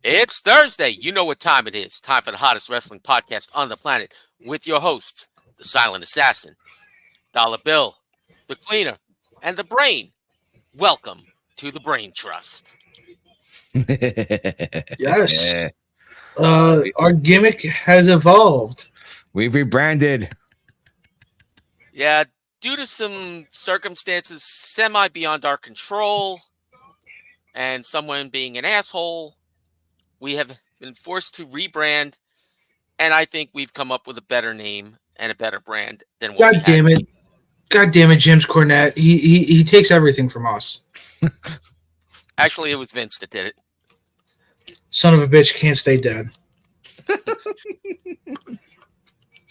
It's Thursday. You know what time it is. Time for the hottest wrestling podcast on the planet with your hosts, the Silent Assassin, Dollar Bill, the Cleaner, and the Brain. Welcome to the Brain Trust. Yes. Our gimmick has evolved. We've rebranded. Yeah, due to some circumstances semi beyond our control and someone being an asshole, we have been forced to rebrand, and I think we've come up with a better name and a better brand than what we God had. damn it. God damn it, James Cornette. He takes everything from us. Actually, it was Vince that did it. Son of a bitch can't stay dead.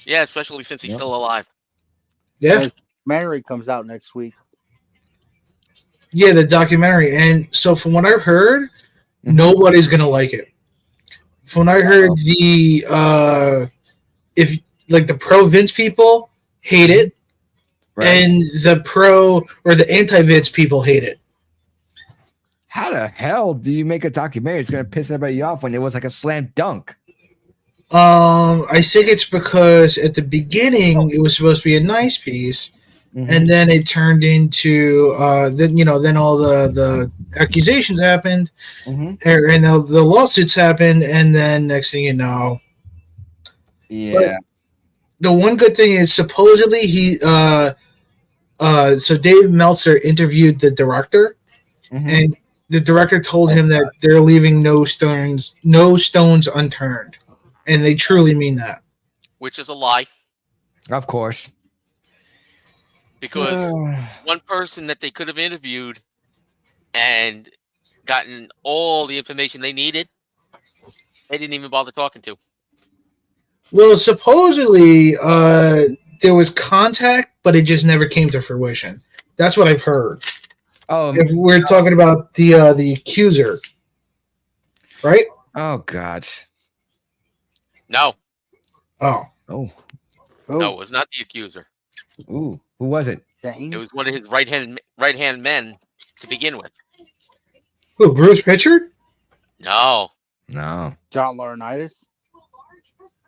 Yeah, especially since he's still alive. Yeah. Documentary comes out next week. Yeah, the documentary. And so from what I've heard, nobody's gonna like it. From what I heard, the pro Vince people hate it, Right. and the pro or the anti Vince people hate it. How the hell do you make a documentary? It's gonna piss everybody off when it was like a slam dunk. I think it's because at the beginning it was supposed to be a nice piece, and then it turned into then all the accusations happened, and the lawsuits happened, and then next thing you know, Yeah. the one good thing is supposedly so Dave Meltzer interviewed the director, and the director told him that they're leaving no stones unturned, and they truly mean that. Which is a lie, Of course. because one person that they could have interviewed and gotten all the information they needed, they didn't even bother talking to. Well, supposedly there was contact, but it just never came to fruition. That's what I've heard. Oh, If we're talking about the accuser, right? oh God. No, Oh, Oh. no, it was not the accuser. Ooh. Who was it? It was one of his right hand men to begin with. who? Bruce Pritchard? No, No. John Laurinaitis.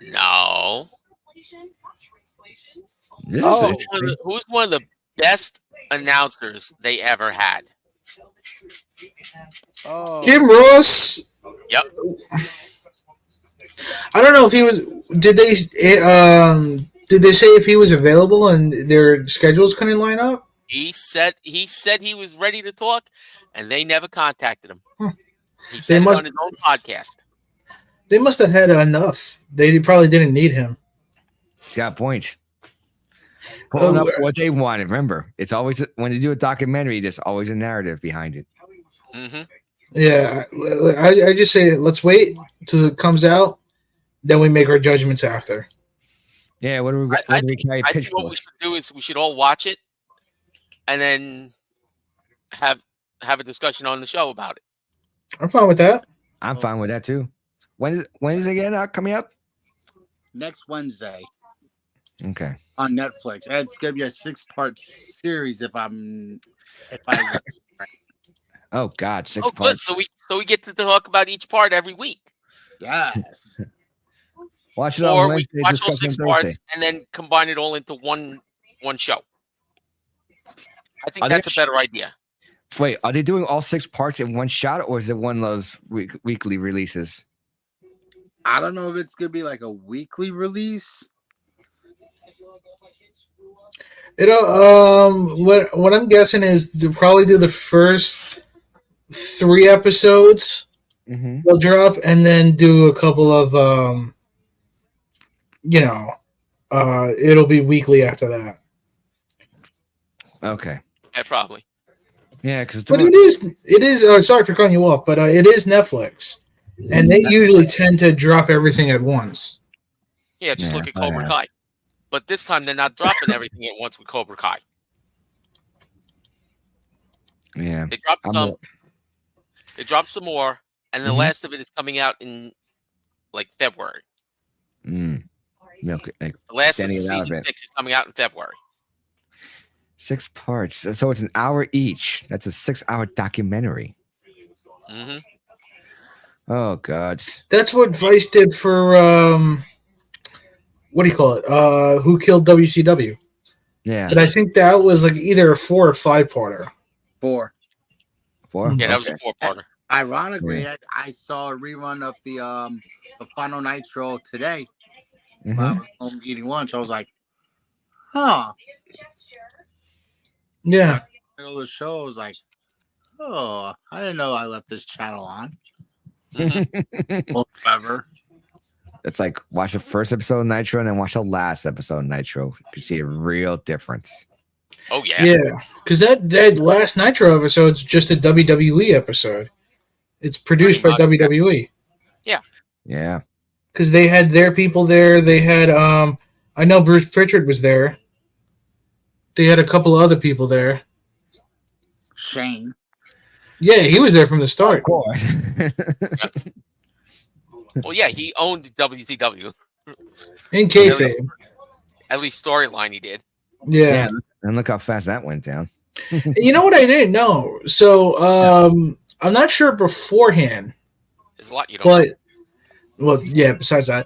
no. This Oh. is Who's one of the best announcers they ever had? Oh, Jim Ross. Yep. I don't know if he was. Did they say if he was available and their schedules couldn't line up? He said he was ready to talk, and they never contacted him. Huh. He said it must- on his own podcast. They must have had enough. They probably didn't need him. He's got points. Pulling Oh, up what they wanted. Remember, it's always when you do a documentary, there's always a narrative behind it. Mm-hmm. Yeah, I just say let's wait till it comes out, then we make our judgments after. Yeah, what do we I carry think what we pitchforks? should do is we should all watch it, and then have a discussion on the show about it. I'm fine with that. I'm fine with that too. When is it again coming out? next Wednesday Okay. on Netflix. And it's gonna be a 6-part series if I Oh God, 6 Oh, good. parts. So we get to talk about each part every week, yes. Watch it on or we Wednesday. watch all discuss on 6 Thursday. parts and then combine it all into one show. I think Are they that's a better idea. Wait, are they doing all 6 parts in one shot, or is it one of those weekly releases? I don't know if it's gonna be like a weekly release. What I'm guessing is they'll probably do the first 3 episodes. Mm-hmm. They'll drop and then do a couple of it'll be weekly after that. Okay. Yeah, probably. Yeah, because But it is. Sorry for cutting you off, but it is Netflix, and they usually tend to drop everything at once. Yeah, just Yeah, look at Cobra yeah. Kai. But this time they're not dropping everything at once with Cobra Kai. yeah. They dropped I'm some. a- They dropped some more, and the Mhm. last of it is coming out in like February. Milk, like, The last of Getting it out of season it. 6 is coming out in February. 6 parts, so it's an hour each. That's a 6-hour documentary. Mm-hmm. Oh God. That's what Vice did for what do you call it? Who killed WCW? Yeah. But I think that was like either a 4 or 5-parter. 4. 4. Yeah, that was a Okay. four-parter. Ironically, Yeah. I saw a rerun of the final Nitro today when I Mhm. was home eating lunch. I was like, huh. Yeah. Middle of the show, I was like, oh, I didn't know I left this channel on. Mhm. Whatever. It's like watch the first episode of Nitro and then watch the last episode of Nitro. You can see a real difference. Oh yeah. Yeah. Because that last Nitro episode's just a WWE episode. It's produced by Pretty much. WWE. Yeah. Because they had their people there. They had I know Bruce Pritchard was there. They had a couple of other people there. Shane. Yeah, he was there from the Of start. course. Well, yeah, he owned WCW. In kayfabe. At least storyline he did. Yeah. Yeah. And look how fast that went down. You know what I didn't know? So I'm not sure beforehand, There's a lot you don't know. but well, yeah. Besides that,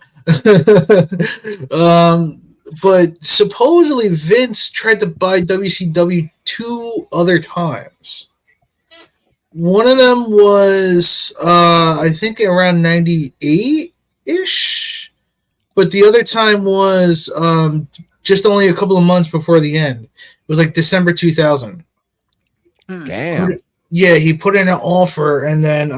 but supposedly Vince tried to buy WCW 2 other times. One of them was I think around 98 ish, but the other time was just only a couple of months before the end. It was like December 2000. Damn. Yeah, he put in an offer, and then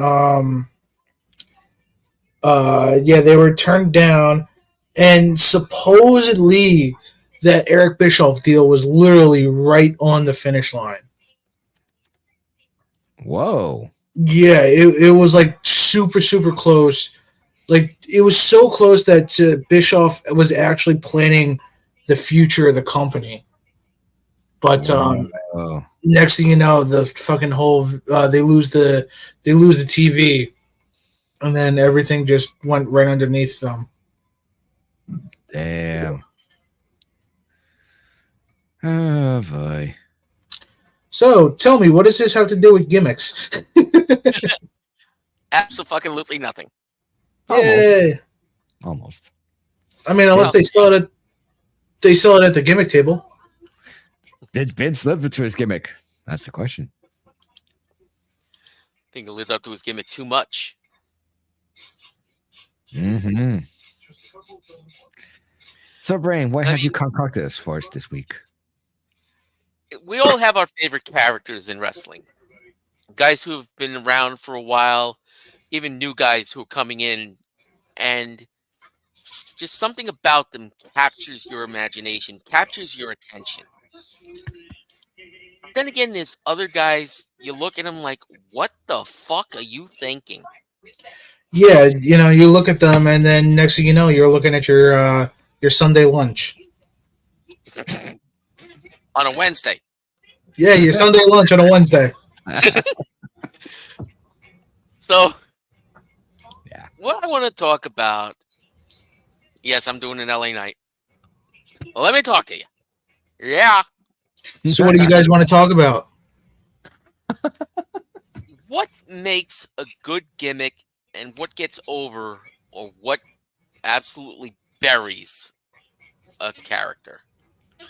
yeah, they were turned down, and supposedly that Eric Bischoff deal was literally right on the finish line. Whoa. Yeah, it was like super close. Like it was so close that Bischoff was actually planning the future of the company. But Oh. next thing you know, the fucking whole they lose the TV, and then everything just went right underneath them. Damn. Oh boy. So tell me, what does this have to do with gimmicks? Absolutely nothing. Yay! Almost. I mean, unless they sell it at the gimmick table. Did Vince live to his gimmick? That's the question. I think he lived up to his gimmick too much. Mm-hmm. So, Brain, what I have you mean- concocted us for us this week? We all have our favorite characters in wrestling. Guys who have been around for a while, even new guys who are coming in, and just something about them captures your imagination, captures your attention. Then again, there's other guys, you look at them like, what the fuck are you thinking? Yeah, you know, you look at them, and then next thing you know, you're looking at your Sunday lunch. On a Wednesday. Yeah, your Sunday lunch on a Wednesday. So, Yeah. what I want to talk about, yes, I'm doing an LA night. Well, let me talk to you. Yeah. So, what do you guys want to talk about? What makes a good gimmick and what gets over or what absolutely buries a character?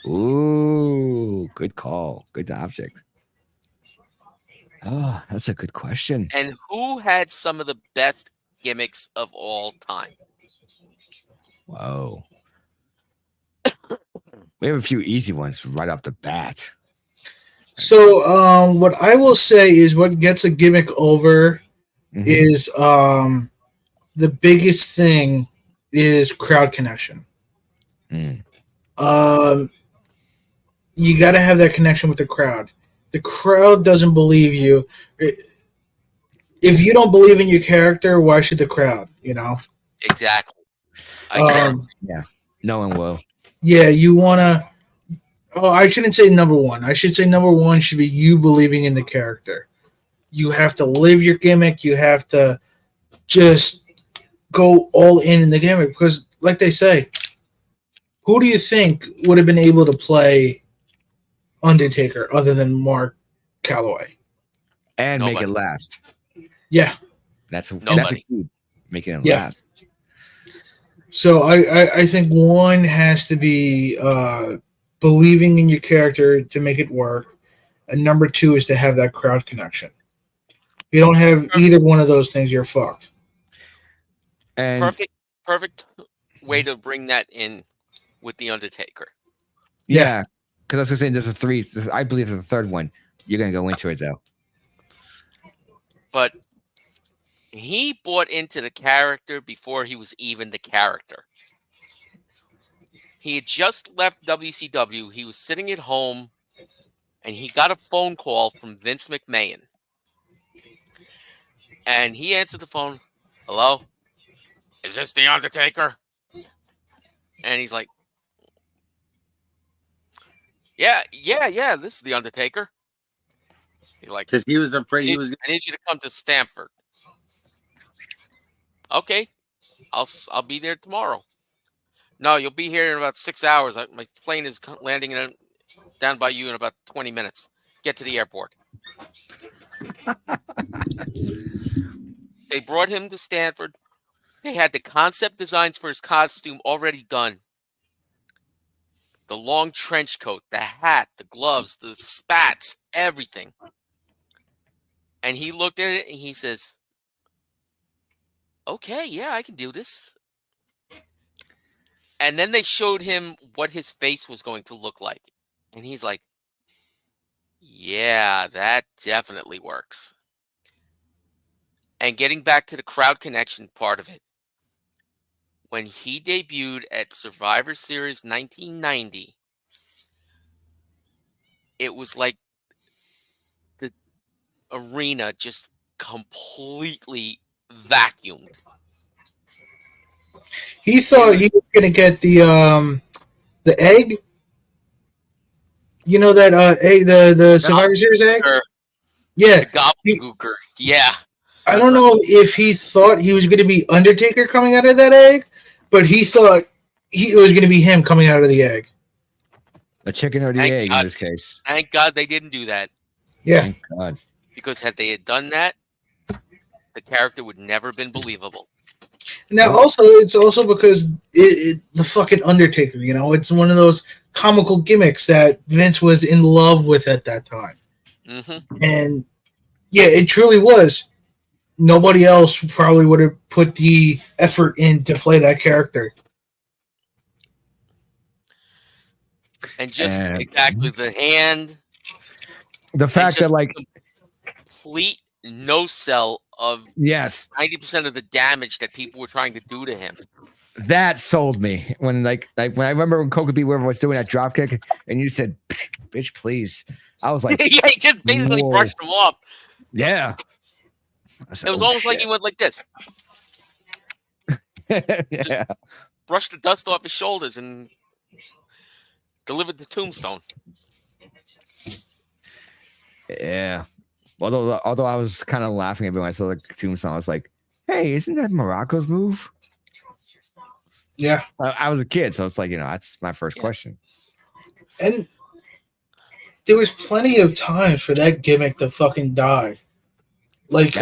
Ooh, good call. Good object. Oh, that's a good question. And who had some of the best gimmicks of all time? Whoa. We have a few easy ones right off the bat. So, what I will say is what gets a gimmick over Mhm. is the biggest thing is crowd connection. Mm. You got to have that connection with the crowd. The crowd doesn't believe you. If you don't believe in your character, why should the crowd? You know. Exactly. I agree. No one will. Yeah, you want to. Oh, I shouldn't say number one. I should say number one should be you believing in the character. You have to live your gimmick. You have to just go all in the gimmick because, like they say, who do you think would have been able to play Undertaker other than Mark Calloway? And make Nobody. it last. Yeah. That's a Nobody. key, making it Yeah. last. So I think one has to be believing in your character to make it work, and number two is to have that crowd connection. If you don't have either one of those things, you're fucked. And Perfect way to bring that in with the Undertaker. yeah, because I was gonna say there's a three. I believe there's a third one. You're gonna go into it though. But he bought into the character before he was even the character. He had just left WCW. He was sitting at home and he got a phone call from Vince McMahon. And he answered the phone. Hello? Is this the Undertaker? And he's like, yeah, this is the Undertaker. He's like, Because he was afraid he was. I need you to come to Stamford. Okay, I'll be there tomorrow. No, you'll be here in about 6 hours. My plane is landing down by you in about 20 minutes. Get to the airport. They brought him to Stanford. They had the concept designs for his costume already done. The long trench coat, the hat, the gloves, the spats, everything. And he looked at it and he says, okay, yeah, I can do this. And then they showed him what his face was going to look like. And he's like, yeah, that definitely works. And getting back to the crowd connection part of it, when he debuted at Survivor Series 1990, it was like the arena just completely vacuumed. He thought he was gonna get the egg. You know that egg, the Survivor Series egg. Yeah, The gobbledygooker. Yeah. I don't know if he thought he was going to be Undertaker coming out of that egg, but he thought it was going to be him coming out of the egg. The chicken or the Thank egg God. in this case. Thank God they didn't do that. Yeah. Thank God. Because had they had done that, the character would never have been believable. Now, also, it's also because the fucking Undertaker, it's one of those comical gimmicks that Vince was in love with at that time. Mm-hmm. And, yeah, it truly was. Nobody else probably would have put the effort in to play that character. And just exactly the hand. The fact that, like, complete no sell of yes, 90% of the damage that people were trying to do to him. That sold me when when I remember when Coca B. Weaver was doing that drop kick and you said, "Bitch, please." I was like, yeah, he just basically brushed him off. Yeah. Said, it was almost like he went like this. Yeah. Just brushed the dust off his shoulders and delivered the tombstone. Yeah. Although I was kind of laughing at it when I saw the tombstone, I was like, "Hey, isn't that Morocco's move?" Yeah. I was a kid, so it's like, that's my first question. And there was plenty of times for that gimmick to fucking die. Like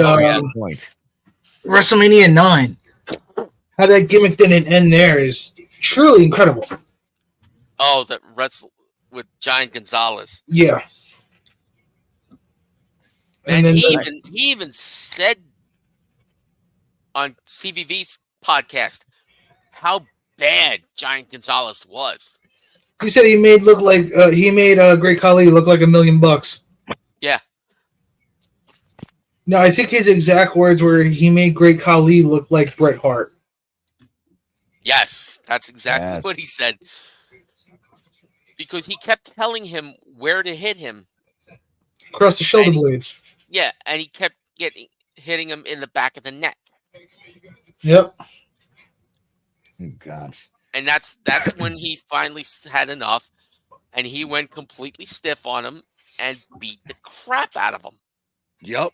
WrestleMania 9. How that gimmick didn't end there is truly incredible. Oh, that wrestle with Giant Gonzalez. Yeah. And he even said on CVV's podcast how bad Giant Gonzalez was. He said he made Great Khali look like $1 million. Yeah. No, I think his exact words were he made Great Khali look like Bret Hart. Yes, that's exactly what he said. Because he kept telling him where to hit him. Across the shoulder blades. Yeah, and he kept hitting him in the back of the neck. Yep. Oh, God. And that's when he finally had enough, and he went completely stiff on him and beat the crap out of him. Yep.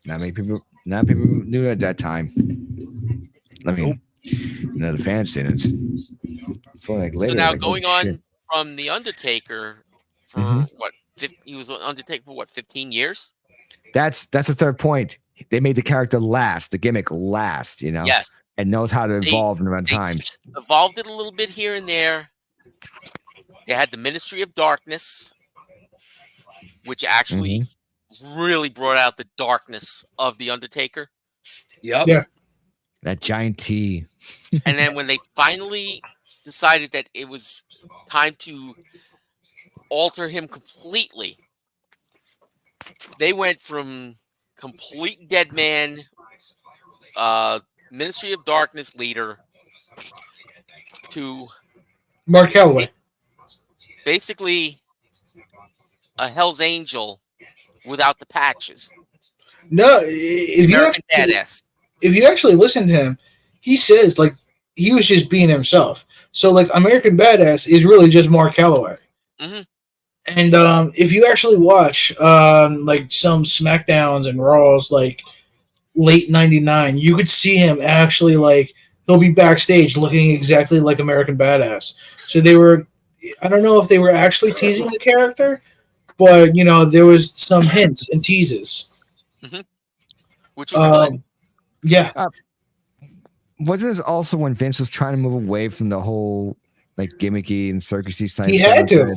Not many people knew at that time. I mean, the fans didn't. So now going on from the Undertaker for what? He was Undertaker for what? 15 years. That's the third point. They made the character last, the gimmick last, Yes. and knows how to evolve in the right They times. evolved it a little bit here and there. They had the Ministry of Darkness, which actually really brought out the darkness of the Undertaker. Yep. Yeah. That giant T. And then when they finally decided that it was time to alter him completely, they went from complete dead man, Ministry of Darkness leader, to Mark Calloway. basically a Hell's Angel without the patches. No, if Badass. you actually listen to him, he says like he was just being himself. So like American Badass is really just Mark Calloway. Mhm. And if you actually watch like some SmackDowns and Raws like late '99, you could see him actually like he'll be backstage looking exactly like American Badass. So they were, I don't know if they were actually teasing the character, but there was some hints and teases. Which was good. Yeah. Wasn't this also when Vince was trying to move away from the whole like gimmicky and circusy side? He had to.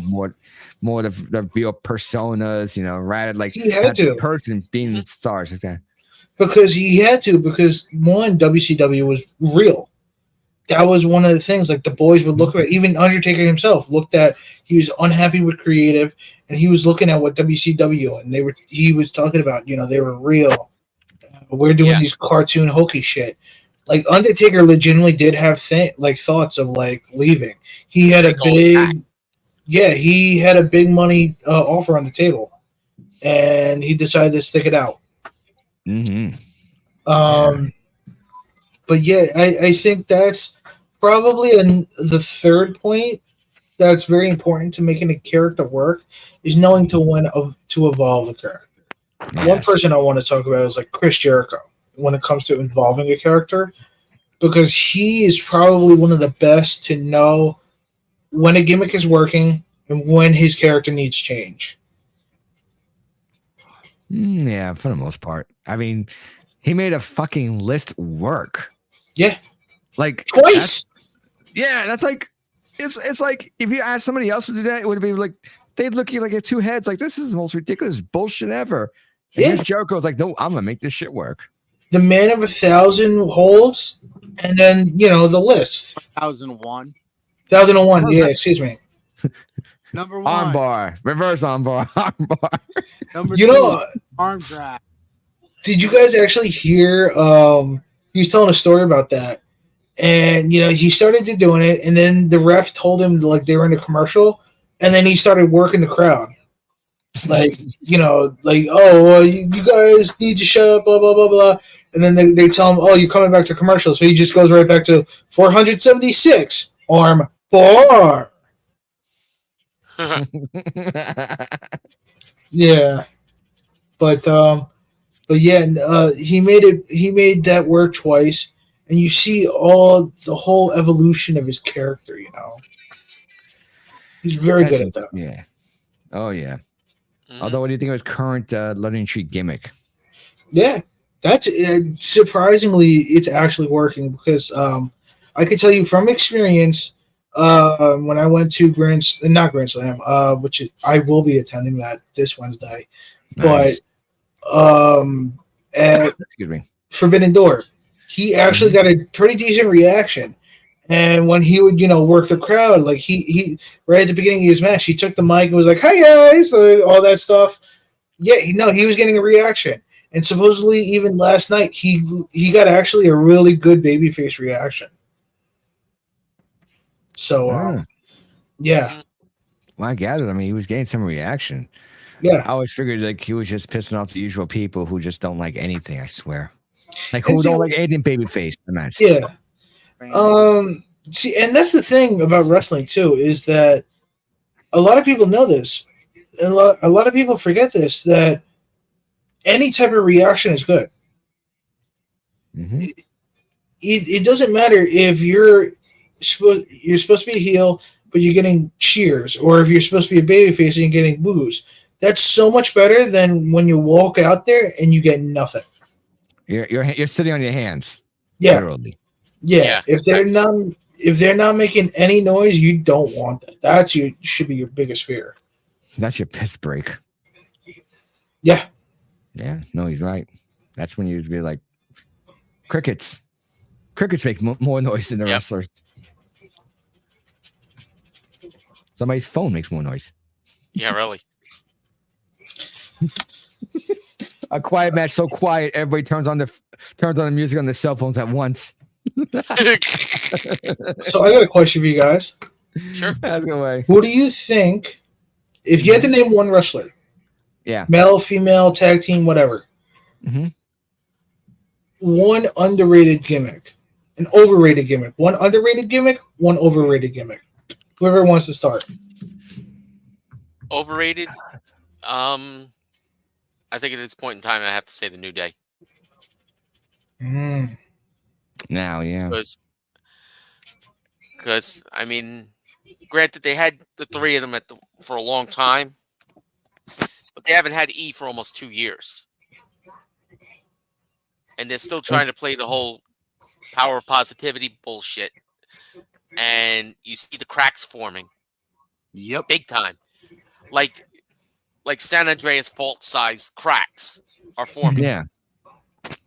More of the real personas, rather like he had to person being stars like that. Because he had to, because one, WCW was real. That was one of the things. Like the boys would look at, even Undertaker himself looked at. He was unhappy with creative, and he was looking at what WCW and he was talking about. They were real. We're doing these cartoon hokey shit. Like Undertaker legitimately did have thoughts of like leaving. He had he had a big money offer on the table, and he decided to stick it out. But yeah, I think that's probably the third point that's very important to making a character work is knowing to evolve the character. Yes. One person I want to talk about is like Chris Jericho when it comes to involving a character, because he is probably one of the best to know when a gimmick is working and when his character needs change. Yeah, for the most part. I mean, he made a fucking list work. Yeah. Like twice. That's like it's like if you asked somebody else to do that, it would be like they'd look at you like at two heads, like this is the most ridiculous bullshit ever. And here's Jericho's like, no, I'm gonna make this shit work. The man of 1,000 holds, and then the list. 1001. 1001. Yeah, excuse me. Number one. Armbar, reverse armbar, armbar. Number two, arm drag. Did you guys actually hear? He was telling a story about that, and he started to doing it, and then the ref told him like they were in a commercial, and then he started working the crowd. Like, like, oh, well, you guys need to shut up, blah, blah, blah, blah. And then they tell him, oh, you're coming back to commercial. So he just goes right back to 476, arm bar. Yeah. But yeah, he made that work twice. And you see the whole evolution of his character, He's very good at that. Yeah. Oh, yeah. Although, what do you think of his current London Street gimmick? Yeah, that's surprisingly, it's actually working because I can tell you from experience when I went to not Grand Slam, which I will be attending that this Wednesday, nice. But at excuse me, Forbidden Door, he actually got a pretty decent reaction. And when he would, work the crowd, like he right at the beginning of his match, he took the mic and was like, "Hi guys," all that stuff. Yeah, he was getting a reaction, and supposedly even last night he got actually a really good babyface reaction. So, yeah. Well, I gathered. I mean, he was getting some reaction. Yeah, I always figured like he was just pissing off the usual people who just don't like anything. I swear, like who don't like anything babyface the match. Yeah. See, and that's the thing about wrestling too, is that a lot of people know this, and a lot of people forget this, that any type of reaction is good. It doesn't matter if you're supposed to be a heel, but you're getting cheers, or if you're supposed to be a babyface and you're getting boos. That's so much better than when you walk out there and you get nothing. You're sitting on your hands. Yeah, Literally. yeah. If they're not making any noise, you don't want that. Should be your biggest fear. That's your piss break. Yeah. Yeah. No, he's right. That's when you'd be like, crickets. Crickets make more noise than the wrestlers. Somebody's phone makes more noise. Yeah, really. A quiet match, so quiet, everybody turns on the music on their cell phones at once. So I got a question for you guys. Sure. That's a good way. Who do you think, if you had to name one wrestler, male, female, tag team, whatever, one underrated gimmick, an overrated gimmick, one underrated gimmick, one overrated gimmick. Whoever wants to start. Overrated? I think at this point in time, I have to say the New Day. Now, yeah. Because I mean, granted, they had the three of them for a long time, but they haven't had E for almost 2 years. And they're still trying to play the whole power of positivity bullshit. And you see the cracks forming. Yep. Big time. Like San Andreas fault-sized cracks are forming. Yeah.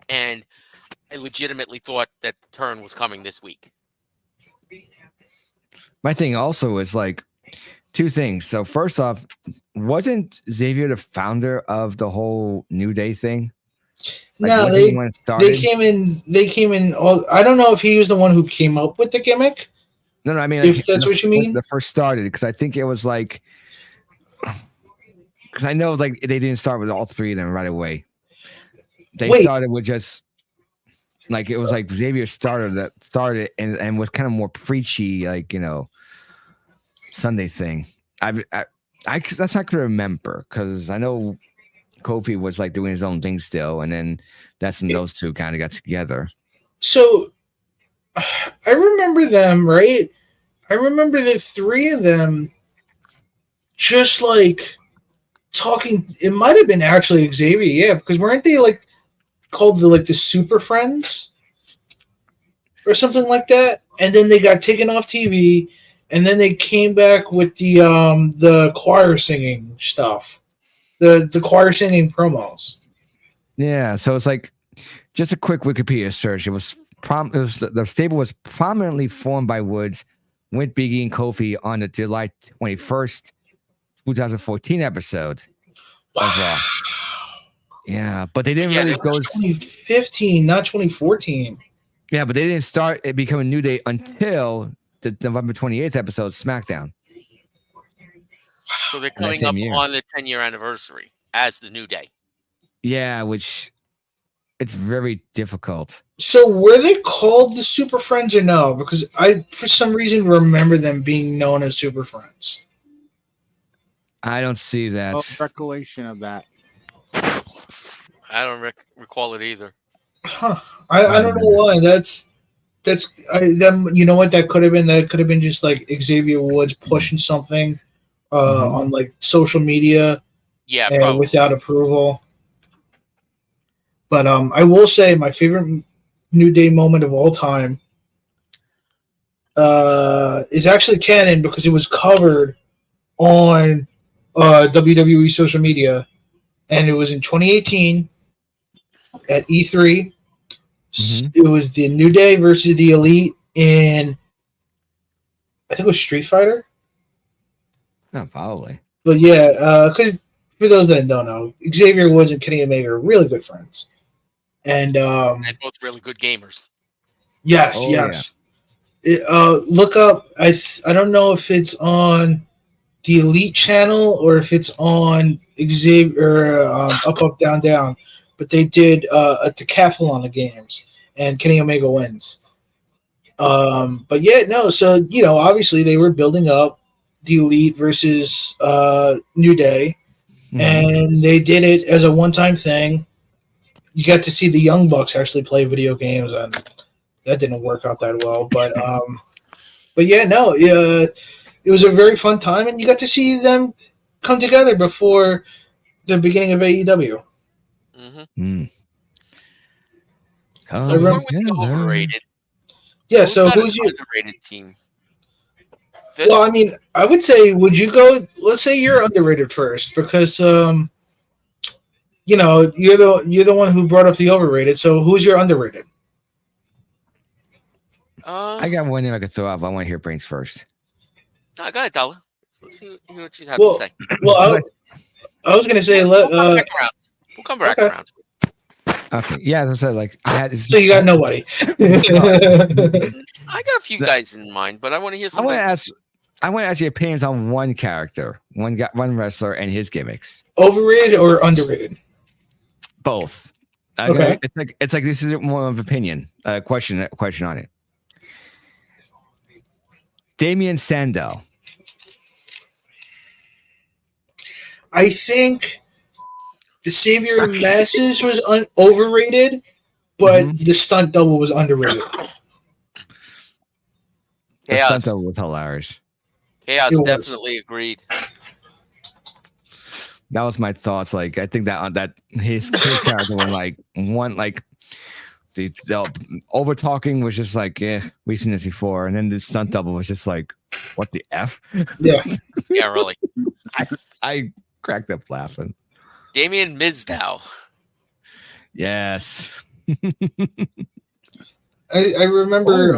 And I legitimately thought that the turn was coming this week. My thing also is like two things. So first off, wasn't Xavier the founder of the whole New Day thing? Like, no, they came in. I don't know if he was the one who came up with the gimmick. No, I mean, if that's what you mean. The first started, because I think it was like, because I know like they didn't start with all three of them right away. They started with just like, it was like Xavier started and was kind of more preachy, like, you know, Sunday thing. That's I could remember, because I know Kofi was like doing his own thing still, and then that's when those two kind of got together. So I remember them, right? I remember the three of them just like talking. It might have been actually Xavier, yeah, because weren't they like called the Super Friends or something like that? And then they got taken off TV, and then they came back with the choir singing stuff, the choir singing promos. Yeah, so it's like just a quick Wikipedia search. The stable was prominently formed by Woods with Biggie and Kofi on the July 21st, 2014 episode. Wow. Yeah, but they didn't really go. 2015, not 2014. Yeah, but they didn't start it becoming New Day until the November 28th episode, SmackDown. So they're coming up on the 10-year anniversary as the New Day. Yeah, which it's very difficult. So were they called the Super Friends or no? Because I, for some reason, remember them being known as Super Friends. I don't see that. No recollection of that. I don't recall it either. Huh. I don't know why. You know what that could have been? That could have been just like Xavier Woods pushing something on like social media, without approval. But I will say my favorite New Day moment of all time is actually canon, because it was covered on WWE social media, and it was in 2018 at E3. It was the New Day versus the Elite in, I think it was Street Fighter. No, probably. But yeah, because for those that don't know, Xavier Woods and Kenny Omega are really good friends. And both really good gamers. Yes. Look up. I don't know if it's on the Elite channel or if it's on Xavier Up Down Down, but they did a decathlon of games, and Kenny Omega wins. But yeah, no. So obviously they were building up the Elite versus New Day, and they did it as a one-time thing. You got to see the Young Bucks actually play video games, and that didn't work out that well. But yeah, no, it was a very fun time, and you got to see them come together before the beginning of AEW. Mm-hmm. Oh, So we're with the overrated. Yeah. Who's So got who's an your? underrated team? Fitz? Well, I mean, I would say, would you go? Let's say you're underrated first, because you're the one who brought up the overrated. So who's your underrated? I got one name I could throw out, but I want to hear Brains first. No, go ahead, Dollar. Let's hear what you have Well, to say. well, I was gonna say We'll come back around. We'll come back okay. around to it. Okay, yeah, as I said, like I had. So you got nobody. I got a few guys in mind, but I want to hear I some. want to ask. I want to ask your opinions on one character, one wrestler, and his gimmicks. Overrated or underrated? Both. Okay. It's like this is more of opinion. Question on it. Damian Sandow. I think the Savior of Masses was overrated, but the stunt double was underrated. Chaos. The stunt double was hilarious. Chaos definitely agreed. That was my thoughts. Like I think that his character was like the over talking was just like, yeah, we've seen this before, and then the stunt double was just like, what the F? Yeah. Yeah, really. I cracked up laughing. Damian Mizdow. Yes. I remember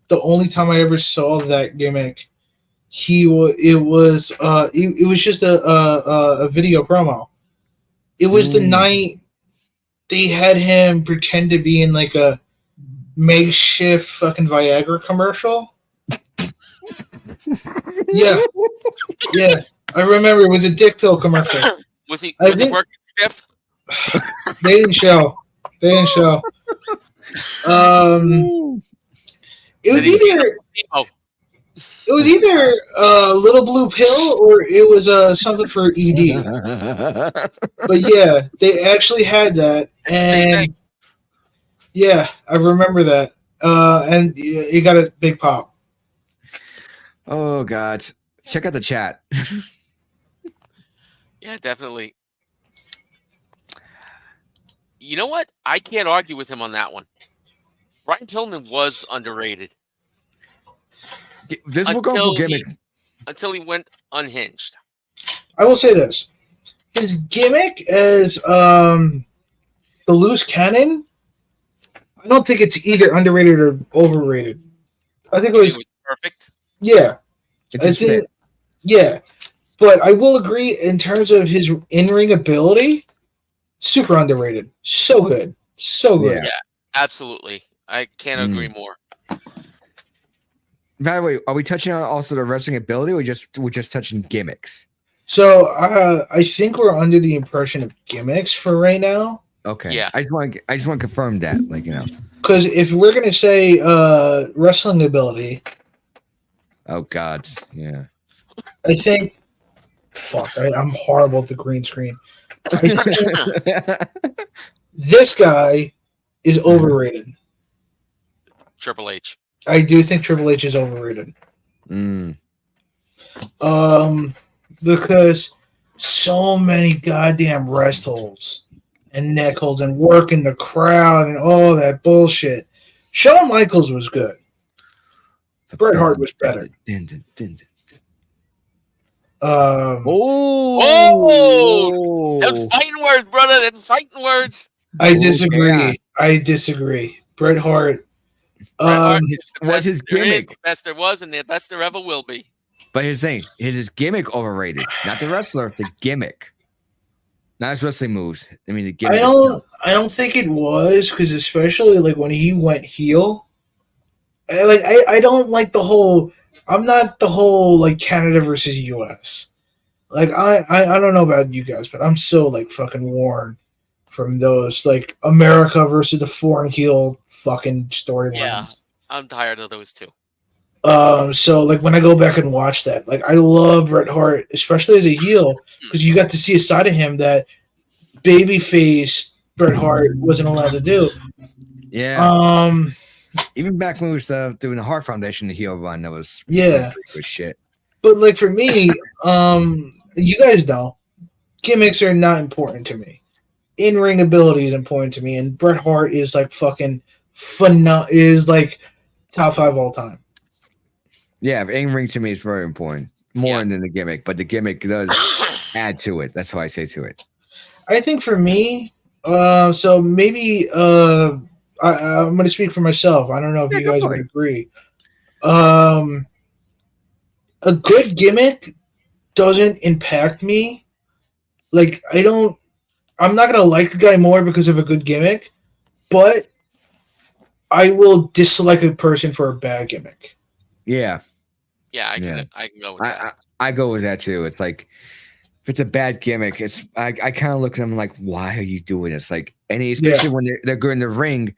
the only time I ever saw that gimmick, it was just a video promo. It was the night they had him pretend to be in like a makeshift fucking Viagra commercial. Yeah. I remember it was a dick pill commercial. Was he working stiff? They didn't show. It was either a little blue pill or it was something for ED. But yeah, they actually had that, and yeah, I remember that. And it got a big pop. Oh God! Check out the chat. Yeah, definitely. You know what? I can't argue with him on that one. Brian Pillman was underrated. This will go for gimmick until he went unhinged. I will say this: his gimmick as the loose cannon, I don't think it's either underrated or overrated. I think it was perfect. Yeah, I think. Yeah, but I will agree in terms of his in-ring ability, super underrated. So good. Yeah, absolutely. I can't agree more. By the way, are we touching on also the wrestling ability, or we're just touching gimmicks? So I think we're under the impression of gimmicks for right now. Okay. Yeah. I just want to confirm that, because if we're gonna say wrestling ability. Oh God, yeah. I think. Fuck, I'm horrible at the green screen. This guy is overrated. Triple H. I do think Triple H is overrated. Because so many goddamn rest holds and neck holds and working the crowd and all that bullshit. Shawn Michaels was good. Bret Hart was better. Them fighting words, brother. Them fighting words. I disagree. Bret Hart. What's his gimmick? The best there was, and the best there ever will be. But his thing, his gimmick overrated. Not the wrestler, the gimmick. Not his wrestling moves. I mean, the gimmick. I don't think it was, because especially like when he went heel. I don't like the whole. I'm not the whole like Canada versus US. Like I don't know about you guys, but I'm so like fucking worn from those like America versus the foreign heel fucking storylines. Yeah, I'm tired of those too. So like when I go back and watch that, like I love Bret Hart, especially as a heel, because you got to see a side of him that babyface Bret Hart wasn't allowed to do. Yeah. Even back when we was doing the Hart Foundation, the heel run, that was good shit. But like for me, you guys know, gimmicks are not important to me. In-ring ability is important to me, and Bret Hart is like fucking is like top 5 all time. Yeah, in-ring to me is very important. More than the gimmick, but the gimmick does add to it. That's why I say to it. I think for me, so maybe I'm going to speak for myself. I don't know if you guys would agree. A good gimmick doesn't impact me. Like I'm not gonna like a guy more because of a good gimmick, but I will dislike a person for a bad gimmick. Yeah. Yeah, I can go with that. I go with that too. It's like if it's a bad gimmick, I kind of look at them like, why are you doing this? Like, and especially when they're good in the ring,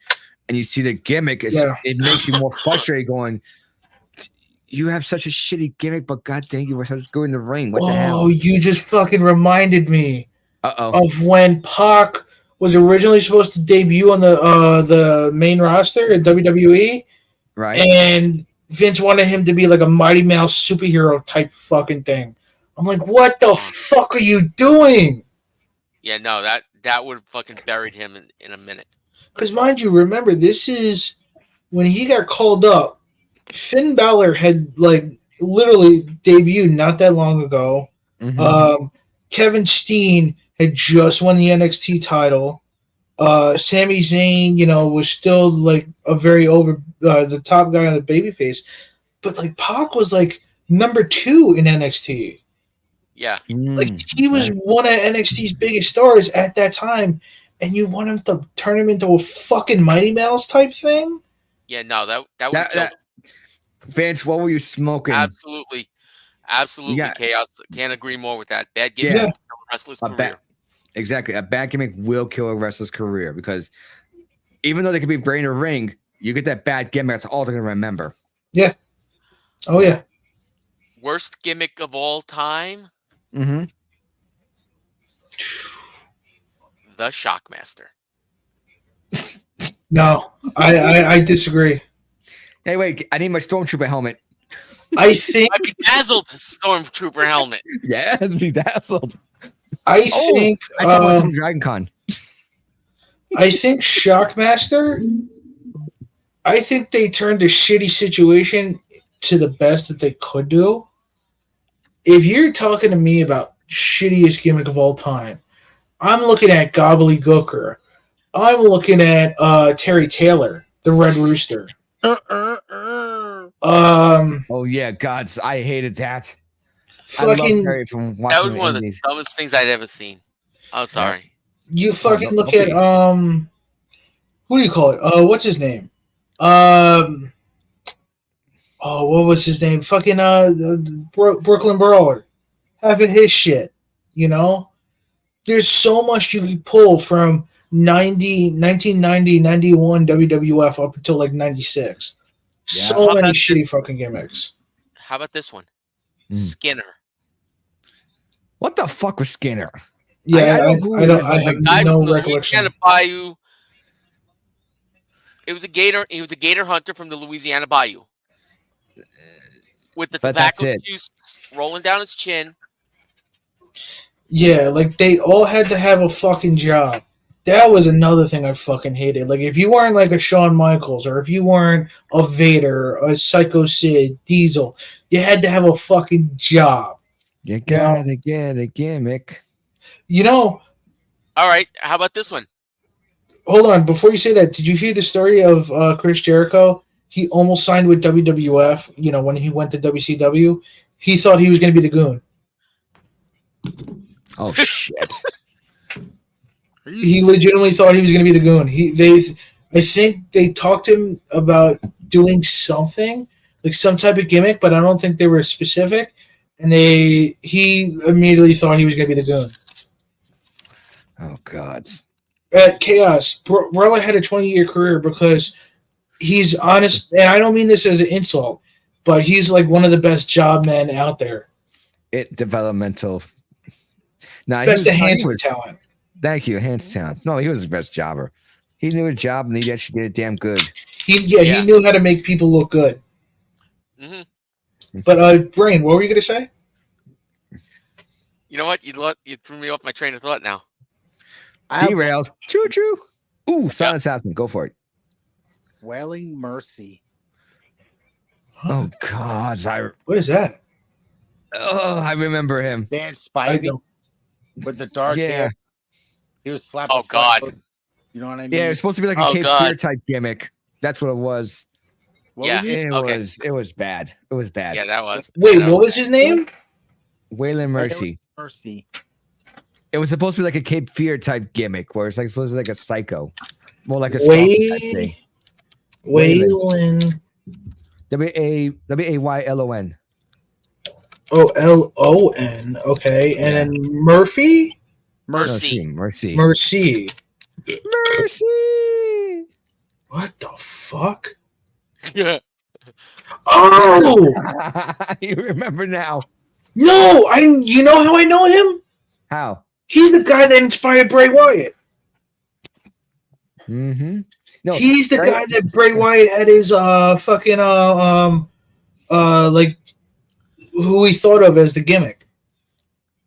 and you see the gimmick, it makes you more frustrated. Going, you have such a shitty gimmick, but god dang, you were supposed to go in the ring. What the hell? Oh, you just fucking reminded me of when Pac was originally supposed to debut on the main roster at WWE, right? And Vince wanted him to be like a Mighty Mouse superhero type fucking thing. I'm like, what the fuck are you doing? Yeah, no, that would have fucking buried him in a minute. Because mind you, remember, this is when he got called up. Finn Balor had like literally debuted not that long ago. Mm-hmm. Kevin Steen had just won the NXT title. Sami Zayn, was still like a very over the top guy on the babyface, but like Pac was like number 2 in NXT. Yeah, like he was one of NXT's biggest stars at that time, and you want him to turn him into a fucking Mighty Mouse type thing? Yeah, no, that would kill him. Vince, what were you smoking? Absolutely, Chaos. Can't agree more with that. Bad gimmick, Yeah. wrestler's career. Exactly, a bad gimmick will kill a wrestler's career because even though they could be great in a ring, you get that bad gimmick. That's all they're gonna remember. Yeah. Oh yeah. Worst gimmick of all time. Mm-hmm. The Shockmaster. No, I disagree. Hey, wait! I need my Stormtrooper helmet. I think my bedazzled Stormtrooper helmet. Yeah, it's bedazzled. I think I saw one from Dragon Con. I think Shockmaster. I think they turned a shitty situation to the best that they could do. If you're talking to me about shittiest gimmick of all time, I'm looking at Gobbledygooker. I'm looking at Terry Taylor, the Red Rooster. Oh yeah, gods, I hated that. Fucking, that was one of the dumbest things I'd ever seen. I'm sorry. You fucking look at who do you call it? What's his name? What was his name? Fucking Brooklyn Brawler. Having his shit, There's so much you can pull from 1990, 91 WWF up until like 96. Yeah. So many shitty fucking gimmicks. How about this one? Skinner. What the fuck was Skinner? Yeah, I have no recollection. Bayou. It was a gator. He was a gator hunter from the Louisiana Bayou, with the tobacco juice rolling down his chin. Yeah, like they all had to have a fucking job. That was another thing I fucking hated. Like if you weren't like a Shawn Michaels or if you weren't a Vader, a Psycho Sid, Diesel, you had to have a fucking job. You gotta get a gimmick. All right, how about this one? Hold on, before you say that, did you hear the story of Chris Jericho? He almost signed with WWF, when he went to WCW. He thought he was going to be the Goon. Oh, shit. He legitimately thought he was going to be the Goon. I think they talked to him about doing something, like some type of gimmick, but I don't think they were specific. And he immediately thought he was going to be the Goon. Oh, God. At Chaos, Brawler had a 20-year career because he's honest, and I don't mean this as an insult, but he's like one of the best job men out there. Developmental. Best enhancement talent. Thank you, enhanced talent. No, he was the best jobber. He knew his job, and he actually did it damn good. He knew how to make people look good. Mm-hmm. But Brain, what were you going to say? You know what? You threw me off my train of thought now. I have Derailed. Choo choo. Ooh, Silent Yep. Assassin. Go for it. Wailing Mercy. Oh God, What is that? I remember him. Dan I Spivey don't. with the dark Yeah. hair. He was slapping. Oh God. You know what I mean? Yeah, it was supposed to be like a Oh, Cape God. Fear type gimmick. That's what it was. What Yeah. was he? Okay. It was bad. It was bad. Yeah, that was. Wait, that what was his name? Wayland Mercy. Mercy. It was supposed to be like a Cape Fear type gimmick, where it's like supposed to be like a psycho, more like a stalker type thing. Waylon. Waylon. Oh, Lon. Okay, and then Murphy. Mercy. Mercy. Mercy. Mercy. What the fuck? Yeah. Oh You remember now? no! You know how I know him? How? He's the guy that inspired Bray Wyatt. Mm-hmm. No, He's the Bray- guy that Bray Wyatt had his fucking like who he thought of as the gimmick.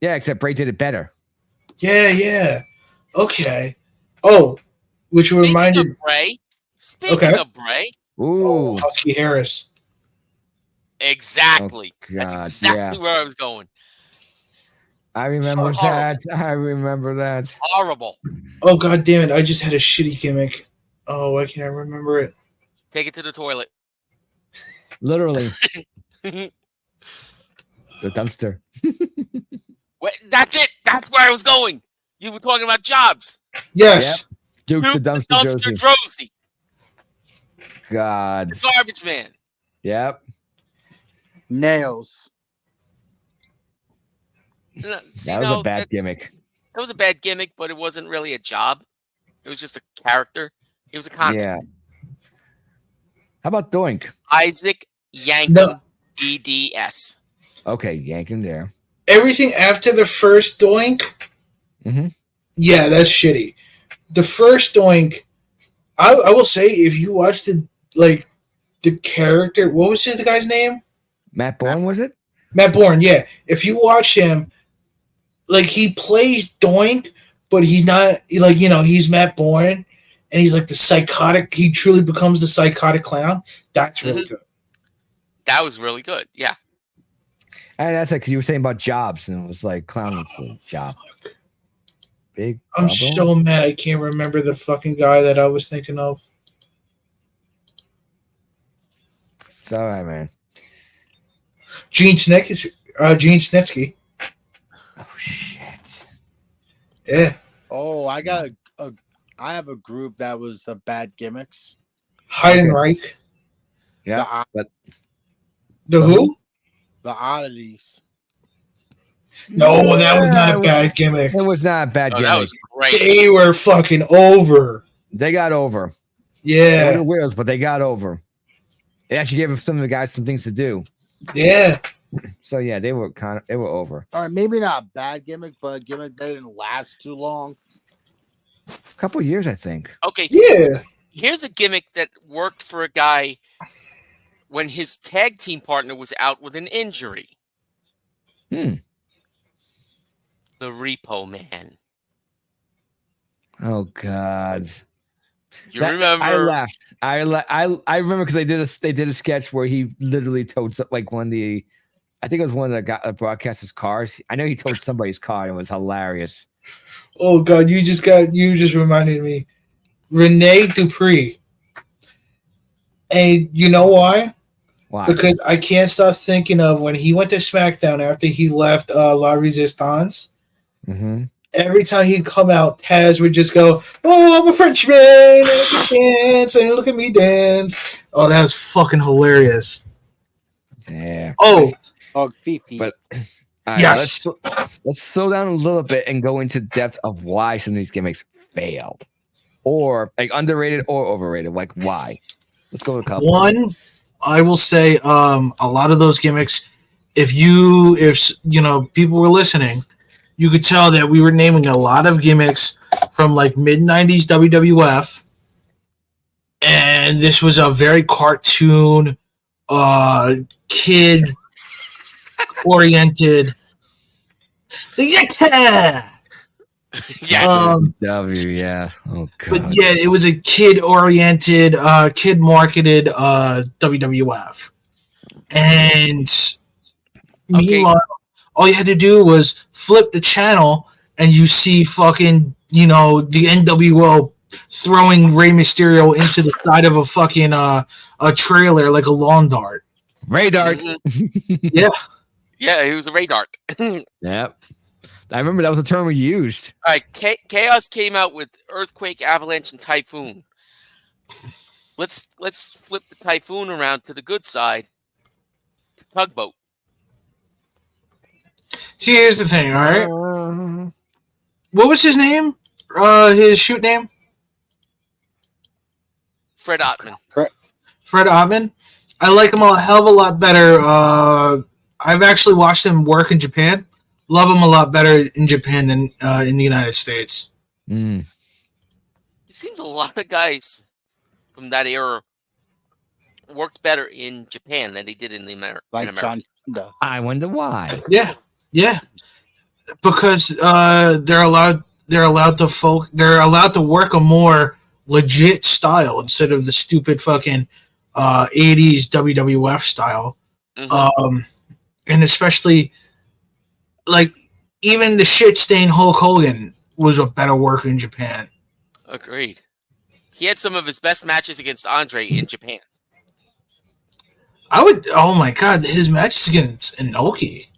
Yeah, except Bray did it better. Yeah. Okay. Oh, which Speaking reminded of Bray. Speaking Okay. of Bray. Ooh. Husky Harris. Exactly. Oh, That's God, exactly where I was going. I remember Fuck. that. I remember that. Horrible. Oh god damn it! I just had a shitty gimmick. Oh, why can't I remember it? Take it to the toilet. Literally. The dumpster. Wait, that's it. That's where I was going. You were talking about jobs. Yes. Duke the Duke the dumpster, dumpster Josie. Josie. God. The garbage man. Yep. Nails. See, That was no, a bad that's- gimmick. That was a bad gimmick, but it wasn't really a job. It was just a character. He was a convict. Yeah. How about Doink? Isaac Yankum No. EDS. Okay, yank him there. Everything after the first Doink. Mhm. Yeah, that's shitty. The first Doink, I will say, if you watch the character, what was the guy's name? Matt Bourne, was it? Matt Bourne. Yeah, if you watch him, like he plays Doink, but he's not he's Matt Bourne, and he's like the psychotic. He truly becomes the psychotic clown. That's really good. That was really good. Yeah. And that's like 'cause you were saying about jobs, and it was like clown was a job. Big. I'm problem. so mad I can't remember the fucking guy that I was thinking of. It's all right, man. Gene Snitsky. Oh shit. Yeah. Oh, I got I have a group that was bad gimmicks. Heidenreich. Yeah, but The who? The oddities. No, that was not a Yeah, bad gimmick. It was not a bad Oh, gimmick. that was great. They were fucking over. They got over. They Yeah. were wheels, but they got over. It actually gave some of the guys some things to do. Yeah. So yeah, they were over. All right, maybe not a bad gimmick, but a gimmick that didn't last too long. A couple years, I think. Okay. Yeah. Here's a gimmick that worked for a guy when his tag team partner was out with an injury. Hmm. The Repo Man. Oh God. You remember? I laughed. I remember because they did a sketch where he literally towed like one of the, I think it was one of the broadcasters' cars. I know he towed somebody's car and it was hilarious. Oh god, you just reminded me. Rene Dupree. And you know why? Why? Because I can't stop thinking of when he went to SmackDown after he left La Resistance. Mm-hmm. Every time he'd come out, Taz would just go, "Oh, I'm a Frenchman, and I can dance, and look at me dance." Oh, that was fucking hilarious. Yeah. Oh, Fifi. But all right, yes. let's slow down a little bit and go into depth of why some of these gimmicks failed, or like underrated or overrated. Like why? Let's go with a couple. One, I will say, a lot of those gimmicks. If people were listening, you could tell that we were naming a lot of gimmicks from like mid-90s WWF, and this was a very cartoon, kid-oriented The Yeti! Yes. W, yeah. Oh But god. yeah, it was a kid-oriented, kid-marketed WWF. And meanwhile, all you had to do was flip the channel, and you see fucking, the NWO throwing Rey Mysterio into the side of a fucking a trailer like a lawn dart. Radar. Yeah. Yeah, he was a radar. Yep. I remember that was the term we used. All right, Chaos came out with Earthquake, Avalanche, and Typhoon. Let's flip the Typhoon around to the good side. To Tugboat. See, here's the thing, all right? What was his name? His shoot name? Fred Ottman. Fred Ottman. I like him a hell of a lot better. I've actually watched him work in Japan. Love him a lot better in Japan than in the United States. Mm. It seems a lot of guys from that era worked better in Japan than they did in America. John Cena. I wonder why. Yeah, because they're allowed to work a more legit style instead of the stupid fucking 80s WWF style. Mhm. And especially like even the shit stained Hulk Hogan was a better worker in Japan. Agreed. He had some of his best matches against Andre in Japan. Oh my god, his matches against Inoki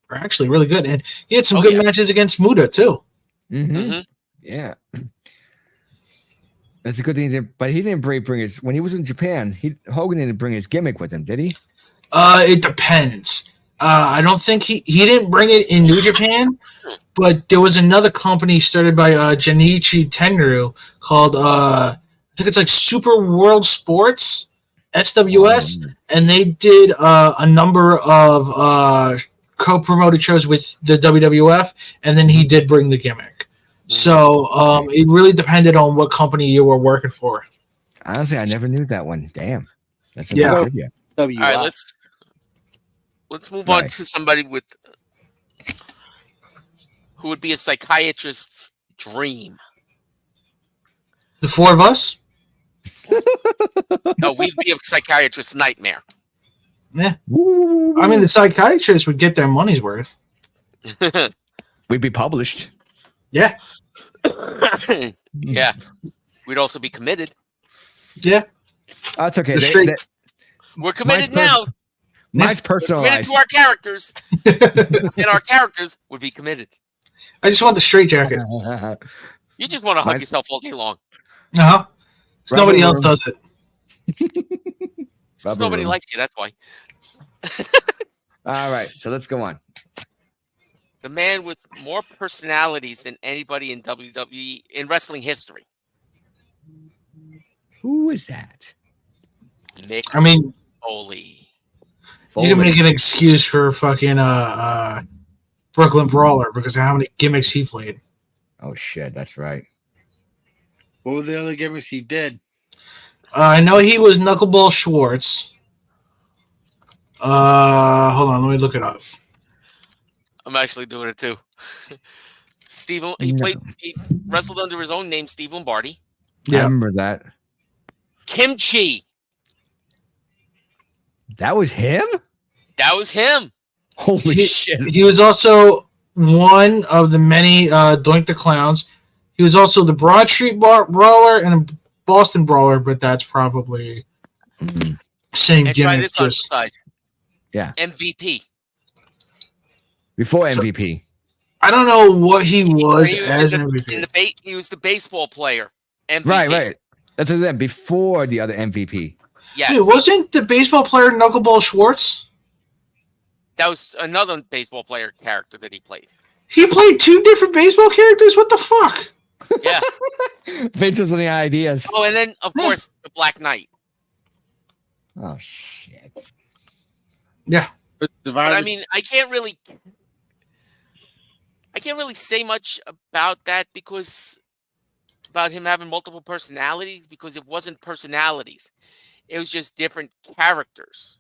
were actually really good, and he had some good matches against Muda too. Mm-hmm. Yeah, that's a good thing. But he didn't bring his when he was in Japan. Hogan didn't bring his gimmick with him, did he? It depends. I don't think he didn't bring it in New Japan, but there was another company started by Junichi Tenryu called I think it's like Super World Sports, SWS, and they did a number of co-promoted shows with the WWF, and then he did bring the gimmick. So it really depended on what company you were working for. Honestly, I never knew that one. Damn. That's Yeah. All right, let's move on to somebody who would be a psychiatrist's dream. The four of us? No, we'd be a psychiatrist's nightmare. Yeah. I mean, the psychiatrists would get their money's worth. We'd be published. Yeah. Yeah. We'd also be committed. Yeah. That's okay. We're committed now. Mine's We're committed personalized. to our characters, and our characters would be committed. I just want the straight jacket. You just want to hug yourself all day long. Uh-huh. Nobody else does it. Nobody likes you, that's why. All right, so let's go on. The man with more personalities than anybody in WWE in wrestling history. Who is that? Mick Foley. You can make an excuse for fucking Brooklyn Brawler because of how many gimmicks he played. Oh shit, that's right. What were the other gimmicks he did? I know he was Knuckleball Schwartz. Hold on, let me look it up. I'm actually doing it too. He wrestled under his own name, Steve Lombardi. Yeah. I remember that. Kimchi. That was him? That was him. Holy shit. He was also one of the many Doink the Clowns. He was also the Broad Street Brawler and the Boston Brawler, but that's probably same gimmick. Yeah. MVP. Before MVP. I don't know what he was as MVP. He was the baseball player. MVP. Right. That's it. Before the other MVP. Yes. Dude, wasn't the baseball player Knuckleball Schwartz? That was another baseball player character that he played. He played two different baseball characters? What the fuck? Yeah. Vince was any ideas. Oh, and then, of course, the Black Knight. Oh, shit. Yeah. But I mean, I can't really say much about that about him having multiple personalities because it wasn't personalities. It was just different characters.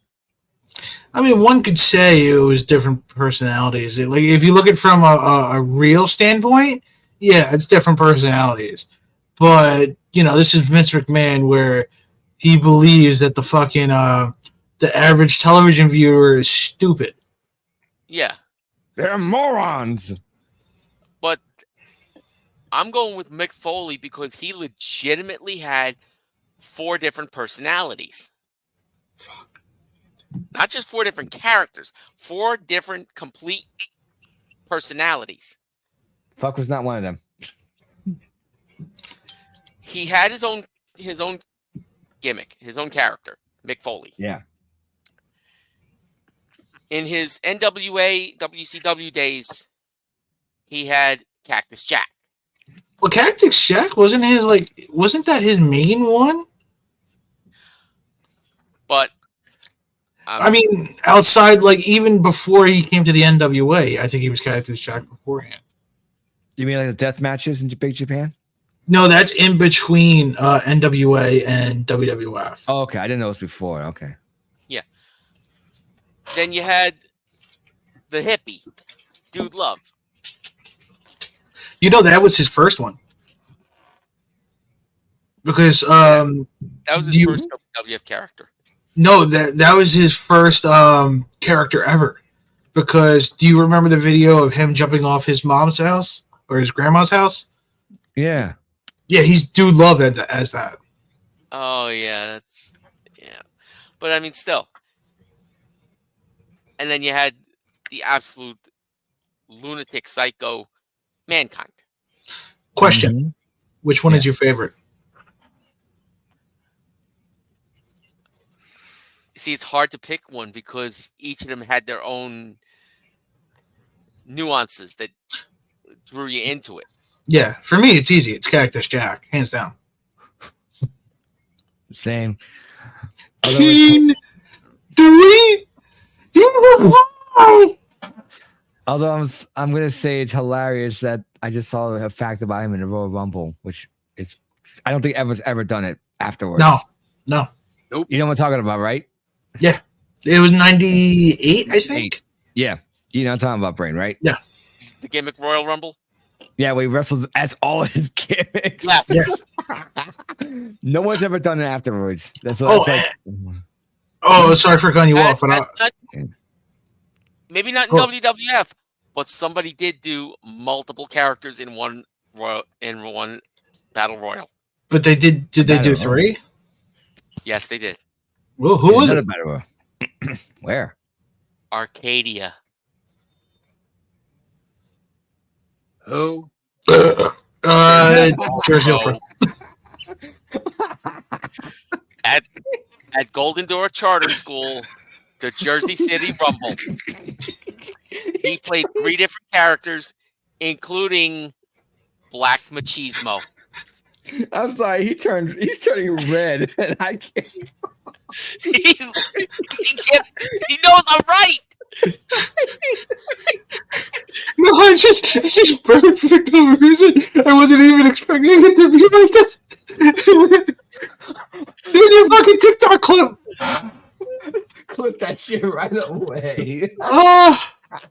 I mean, one could say it was different personalities. Like if you look at it from a real standpoint, yeah, it's different personalities. But this is Vince McMahon, where he believes that the average television viewer is stupid. Yeah, They're morons. but I'm going with Mick Foley because he legitimately had 4 different personalities. Not just 4 different characters, 4 different complete personalities. Fuck was not one of them. He had his own gimmick, his own character, Mick Foley. Yeah. In his NWA, WCW days, he had Cactus Jack. Well, Cactus Jack wasn't that his main one? But I mean, outside, like even before he came to the NWA, I think he was Cactus Jack beforehand. You mean like the death matches in Big Japan? No, that's in between NWA and WWF. Oh, okay. I didn't know it was before. Okay. yeah. Then you had the hippie, Dude Love. That was his first one. Because That was his first WWF character. No, that was his first character ever. Because do you remember the video of him jumping off his mom's house or his grandma's house? Yeah. Yeah, he's Dude Love as that. Oh yeah, but I mean, still. And then you had the absolute lunatic psycho Mankind. Question: Mhm. Which one is your favorite? See, it's hard to pick one because each of them had their own nuances that drew you into it. Yeah, for me, it's easy. It's Cactus Jack, hands down. Same. King, Although I'm gonna say it's hilarious that I just saw a fact about him in the Royal Rumble, which is I don't think Ever's ever done it afterwards. No. You know what I'm talking about, right? Yeah, it was 98, I think. Yeah, you know what I'm talking about, Brain, right? Yeah. The Gimmick Royal Rumble. Yeah, where he wrestles as all his gimmicks. Yes. No one's ever done it afterwards. That's Sorry for cutting you off, but Maybe not in WWF, but somebody did do multiple characters in one battle royal. But they did. Did they do 3? Yes, they did. Well, who was it? Where? Arcadia. Who? Jersey Open. At Golden Door Charter School, the Jersey City Rumble. He played 3 different characters, including Black Machismo. I'm sorry, he's turning red, and I can't. He knows I'm right. No, I just burned for no reason. I wasn't even expecting it to be like this. There's your fucking TikTok clip. Clip that shit right away. Oh,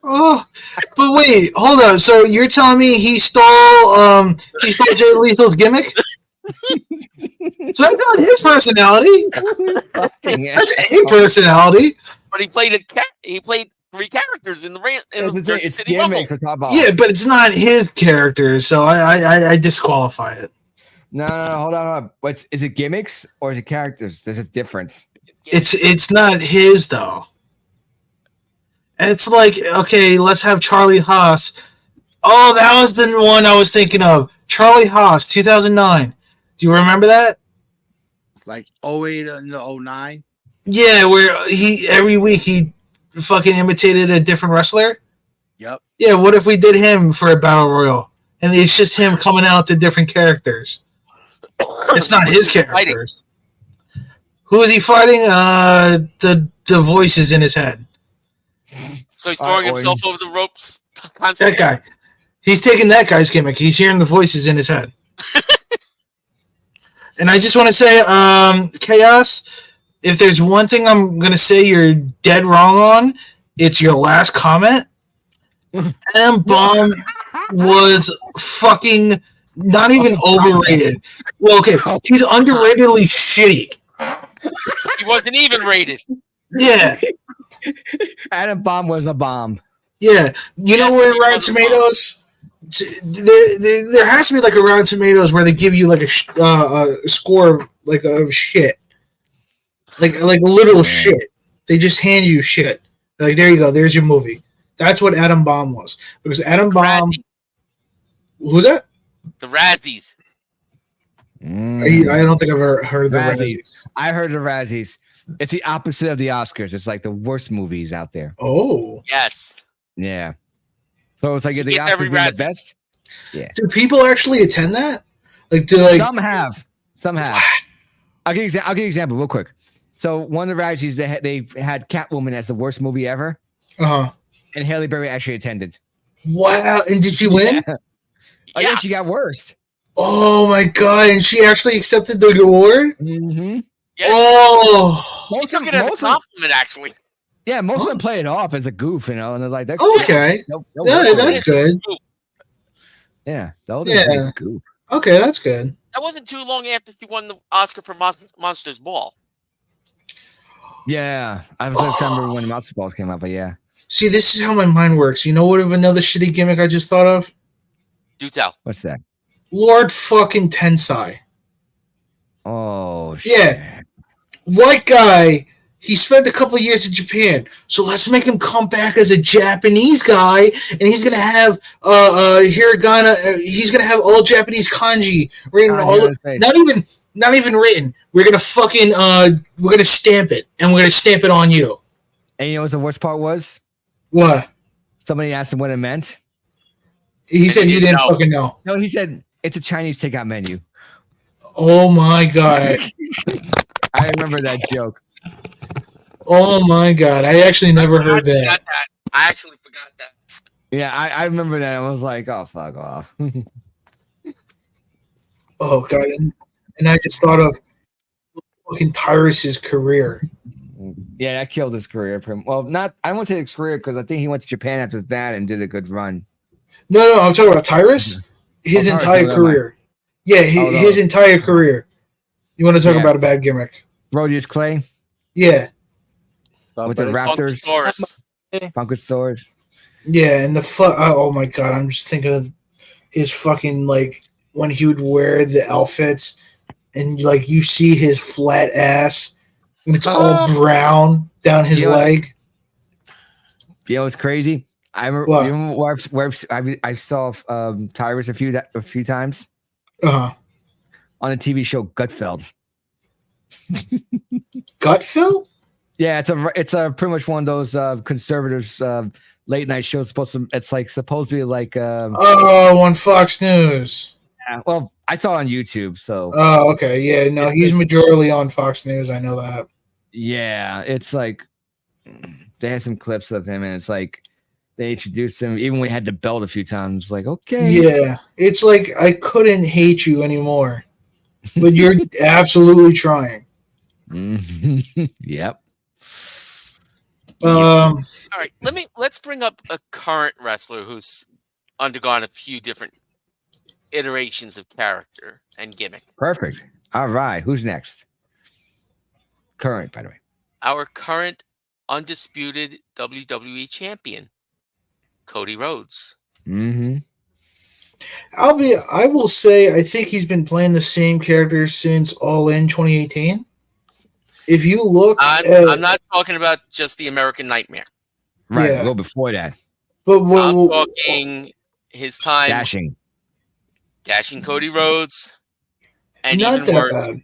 but wait, hold up. So you're telling me he stole Jay Lethal's gimmick? So that's not his personality. That's a personality. But he played 3 characters in the Jersey City Rumble. Yeah, but it's not his character, so I disqualify it. No, hold on. Is it gimmicks or is it characters? There's a difference. It's not his though. And it's like, okay, let's have Charlie Haas. Oh, that was the one I was thinking of. Charlie Haas, 2009. Do you remember that? Like 08 and 09? Yeah, where every week he fucking imitated a different wrestler. Yep. Yeah, what if we did him for a battle royal? And it's just him coming out to different characters. It's not his characters. Who is he fighting? The voices in his head. So he's throwing himself over the ropes constantly. That guy. He's taking that guy's gimmick. He's hearing the voices in his head. And I just want to say, Chaos, if there's one thing I'm gonna say you're dead wrong on, it's your last comment. Adam Bomb was fucking not even overrated. Well, okay, he's underratedly shitty. He wasn't even rated. Yeah, Adam Bomb was a bomb. yeah. You know Yes, where he Rotten was a Tomatoes? There has to be like a Rotten Tomatoes where they give you like a score of shit, like literal shit. They just hand you shit. Like there you go. There's your movie. That's what Adam Bomb was because Adam Bomb. Razzies. Who's that? The Razzies. I don't think I've ever heard of the Razzies. Razzies. I heard the Razzies. It's the opposite of the Oscars. It's like the worst movies out there. Oh, Yes. Yeah. So it's like the gets Oscars every being the Razzie. best. Yeah. do people actually attend that? Some have. I'll give you an example real quick. So one of the Razzies they had Catwoman as the worst movie ever, Uh-huh. and Halle Berry actually attended. Wow, and did she win? Yeah. Oh yeah, she got worst. Oh my god, and she actually accepted the award? Mm-hmm. Yes. Oh, She took it as a compliment, actually. Yeah, most Huh? of them play it off as a goof, and they're like, that, okay. no, Yeah, that's good. Yeah, that was Yeah. a big goof. Okay, that's good. That wasn't too long after she won the Oscar for Monsters Ball. Yeah, I was trying to remember when the Monster Balls came out, but yeah. See, this is how my mind works. You know what of another shitty gimmick I just thought of? Do tell. What's that? Lord fucking Tensai. Oh, Yeah. shit. White guy. He spent a couple of years in Japan, so let's make him come back as a Japanese guy, and he's gonna have hiragana. He's gonna have all Japanese kanji written Kanji all. on his face. Not even written. We're gonna fucking we're gonna stamp it, and we're gonna stamp it on you. And you know what the worst part was? What? Somebody asked him what it meant. He said he didn't know. fucking know. No, he said it's a Chinese takeout menu. Oh my god. I remember that joke. Oh my god. I actually never heard I forgot that. that. I actually forgot that. Yeah, I remember that. I was like, oh, fuck off. Oh god. And I just thought of fucking Tyrus's career. Yeah, that killed his career. Well, not, I won't say his career because I think he went to Japan after that and did a good run. No, I'm talking about Tyrus. His Tyrus, entire no, career. Yeah, his entire career. You want to talk about a bad gimmick? Rodius Clay Yeah. with the Raptors, Funkasaurus. Funkasaurus. Yeah, and the oh my god, I'm just thinking of his fucking like when he would wear the outfits and like you see his flat ass and it's all brown down his leg. You know what's crazy? I remember where I saw Tyrus a few times Uh-huh. on the TV show Gutfeld. Gutfeld? Yeah, it's a pretty much one of those conservatives late night shows. It's like supposed to be like on Fox News. yeah, well, I saw it on YouTube, so Oh, okay. Yeah, no, he's majorly on Fox News. I know that. yeah, it's like they had some clips of him, and it's like they introduced him even when he had the belt a few times. Like, okay, Yeah, it's like I couldn't hate you anymore, but you're absolutely trying. Yep. All right, let's bring up a current wrestler who's undergone a few different iterations of character and gimmick. Perfect. All right, who's next? Current, by the way. Our current undisputed WWE champion, Cody Rhodes. Mm-hmm. I will say I think he's been playing the same character since All In 2018. If you look I'm not talking about just the American Nightmare. Right, Yeah. go before that. But I'm talking his time Dashing. Cody Rhodes, and not even that worse, bad.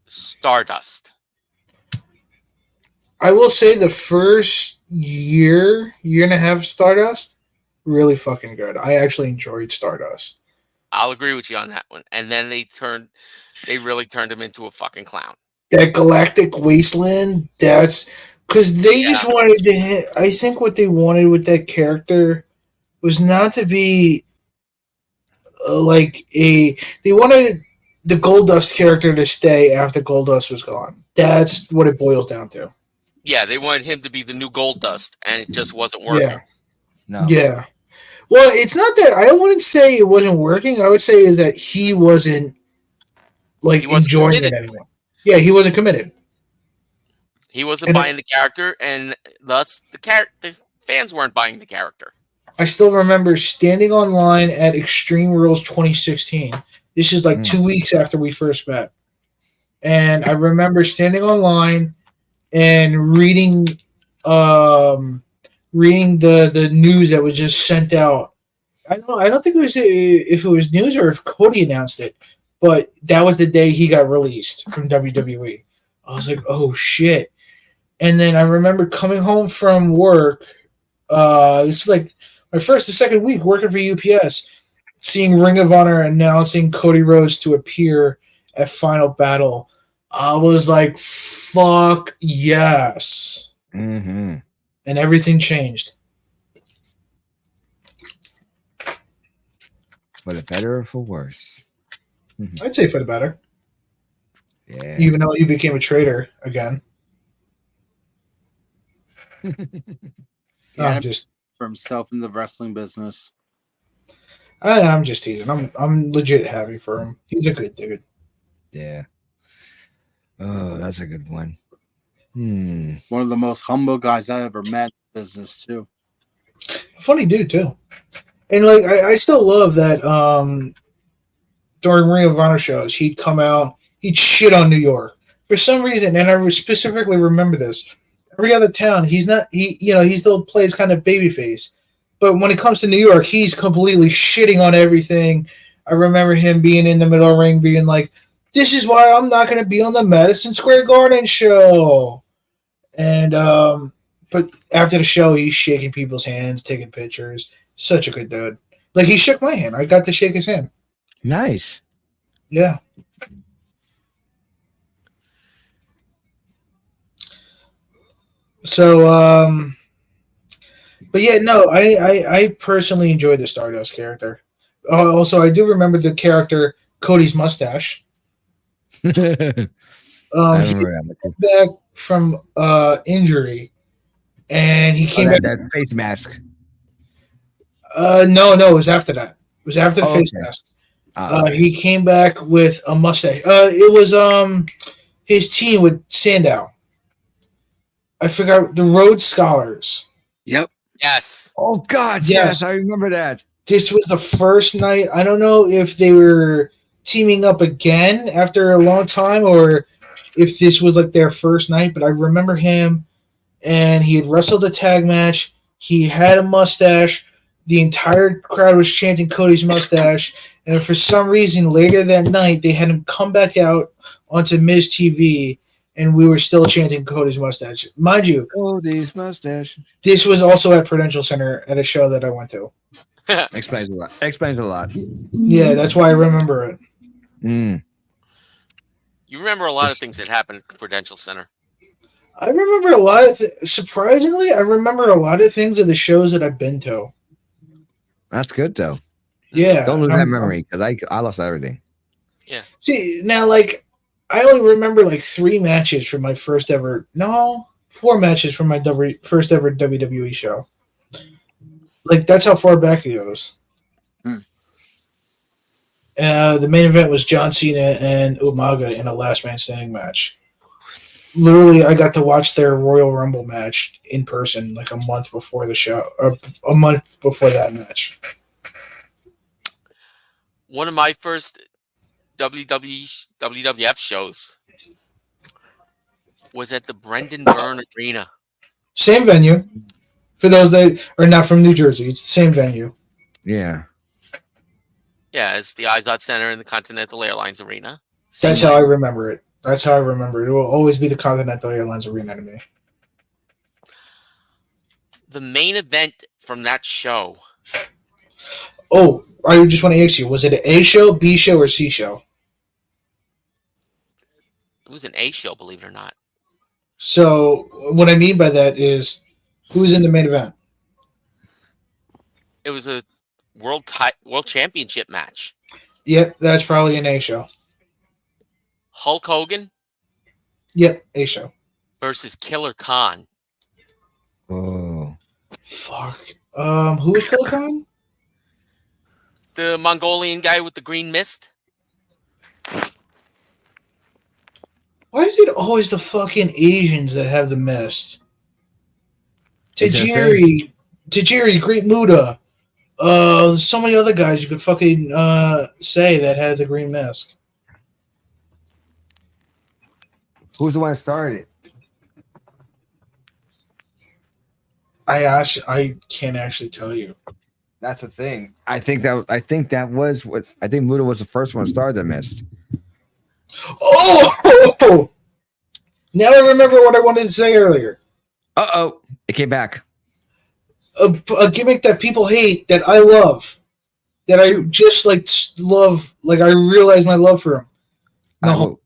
Stardust. I will say the first year and a half of Stardust, really fucking good. I actually enjoyed Stardust. I'll agree with you on that one. And then they really turned him into a fucking clown. That Galactic Wasteland, that's because they just wanted to. I think what they wanted with that character was not to be they wanted the Goldust character to stay after Goldust was gone. That's what it boils down to. Yeah, they wanted him to be the new Gold Dust, and it just wasn't Yeah. working. No. Yeah. Well, it's not that I wouldn't say it wasn't working. I would say is that he wasn't like He wasn't enjoying committed. it anymore. Yeah, he wasn't committed. He wasn't And buying the character, and thus the fans weren't buying the character. I still remember standing online at Extreme Rules 2016. This is like 2 weeks after we first met. And I remember standing online and reading the news that was just sent out. I don't think it was if it was news or if Cody announced it, but that was the day he got released from WWE. I was like, oh shit. And then I remember coming home from work. It's like my first or second week working for UPS, seeing Ring of Honor announcing Cody Rhodes to appear at Final Battle. I was like, fuck yes. Mm-hmm. And everything changed. For the better or for worse? I'd say for the better. Yeah. Even though you became a traitor again. I'm just for himself in the wrestling business. I'm just teasing. I'm legit happy for him. He's a good dude. Yeah. Oh, that's a good one. One of the most humble guys I ever met in business too. Funny dude too. And like I still love that during Ring of Honor shows he'd come out, he'd shit on New York. For some reason, and I specifically remember this. Every other town, he still plays kind of babyface. But when it comes to New York, he's completely shitting on everything. I remember him being in the middle ring being like, this is why I'm not going to be on the Madison Square Garden show. And, but after the show, he's shaking people's hands, taking pictures. Such a good dude. Like, he shook my hand. I got to shake his hand. Nice. Yeah. So, but yeah, no, I personally enjoyed the Stardust character. Also, I do remember the character Cody's mustache. I He remember that. came back from injury, and he came back. That face mask. No, it was after that. It was after the face Okay. mask. Okay. He came back with a mustache. It was his team with Sandow. I forgot the Rhodes Scholars. Yep. Yes. Oh God, Yes. yes, I remember that. This was the first night. I don't know if they were teaming up again after a long time or if this was like their first night, but I remember him and he had wrestled a tag match. He had a mustache. The entire crowd was chanting Cody's mustache. And for some reason, later that night, they had him come back out onto Miz TV and we were still chanting Cody's mustache. Mind you, Cody's mustache. this was also at Prudential Center at a show that I went to. Explains a lot. Explains a lot. Yeah, that's why I remember it. Mm. You remember a lot of things that happened at Prudential Center. I remember a lot of surprisingly, I remember a lot of things of the shows that I've been to. That's good though. Yeah. Don't lose that memory because I lost everything. Yeah. See, now like I only remember like 3 matches from my first ever 4 matches from my first ever WWE show. Like that's how far back it goes. The main event was John Cena and Umaga in a last man standing match. Literally, I got to watch their Royal Rumble match in person like a month before the show, or a month before that match. One of my first WWF shows was at the Brendan Byrne Arena. Same venue. For those that are not from New Jersey, it's the same venue. Yeah. Yeah, it's the Izod Center in the Continental Airlines Arena. That's how I remember it. That's how I remember it. It will always be the Continental Airlines Arena to me. The main event from that show. Oh, I just want to ask you, was it an A show, B show, or C show? It was an A show, believe it or not. So what I mean by that is, who was in the main event? It was a world championship match. Yep, that's probably an A show. Hulk Hogan Yep, A show. versus Killer Khan. Oh. Fuck. Who was Killer Khan? The Mongolian guy with the green mist. Why is it always the fucking Asians that have the mist? Is that a thing? Tajiri, Great Muda. So many other guys you could fucking say that had the green mask. Who's the one that started it? I can't actually tell you. That's the thing. I think that was what I think Muda was the first one to start the mist. Oh! Now I remember what I wanted to say earlier. Uh-oh. It came back. A gimmick that people hate that I love. That I just like love. Like I realize my love for him. No.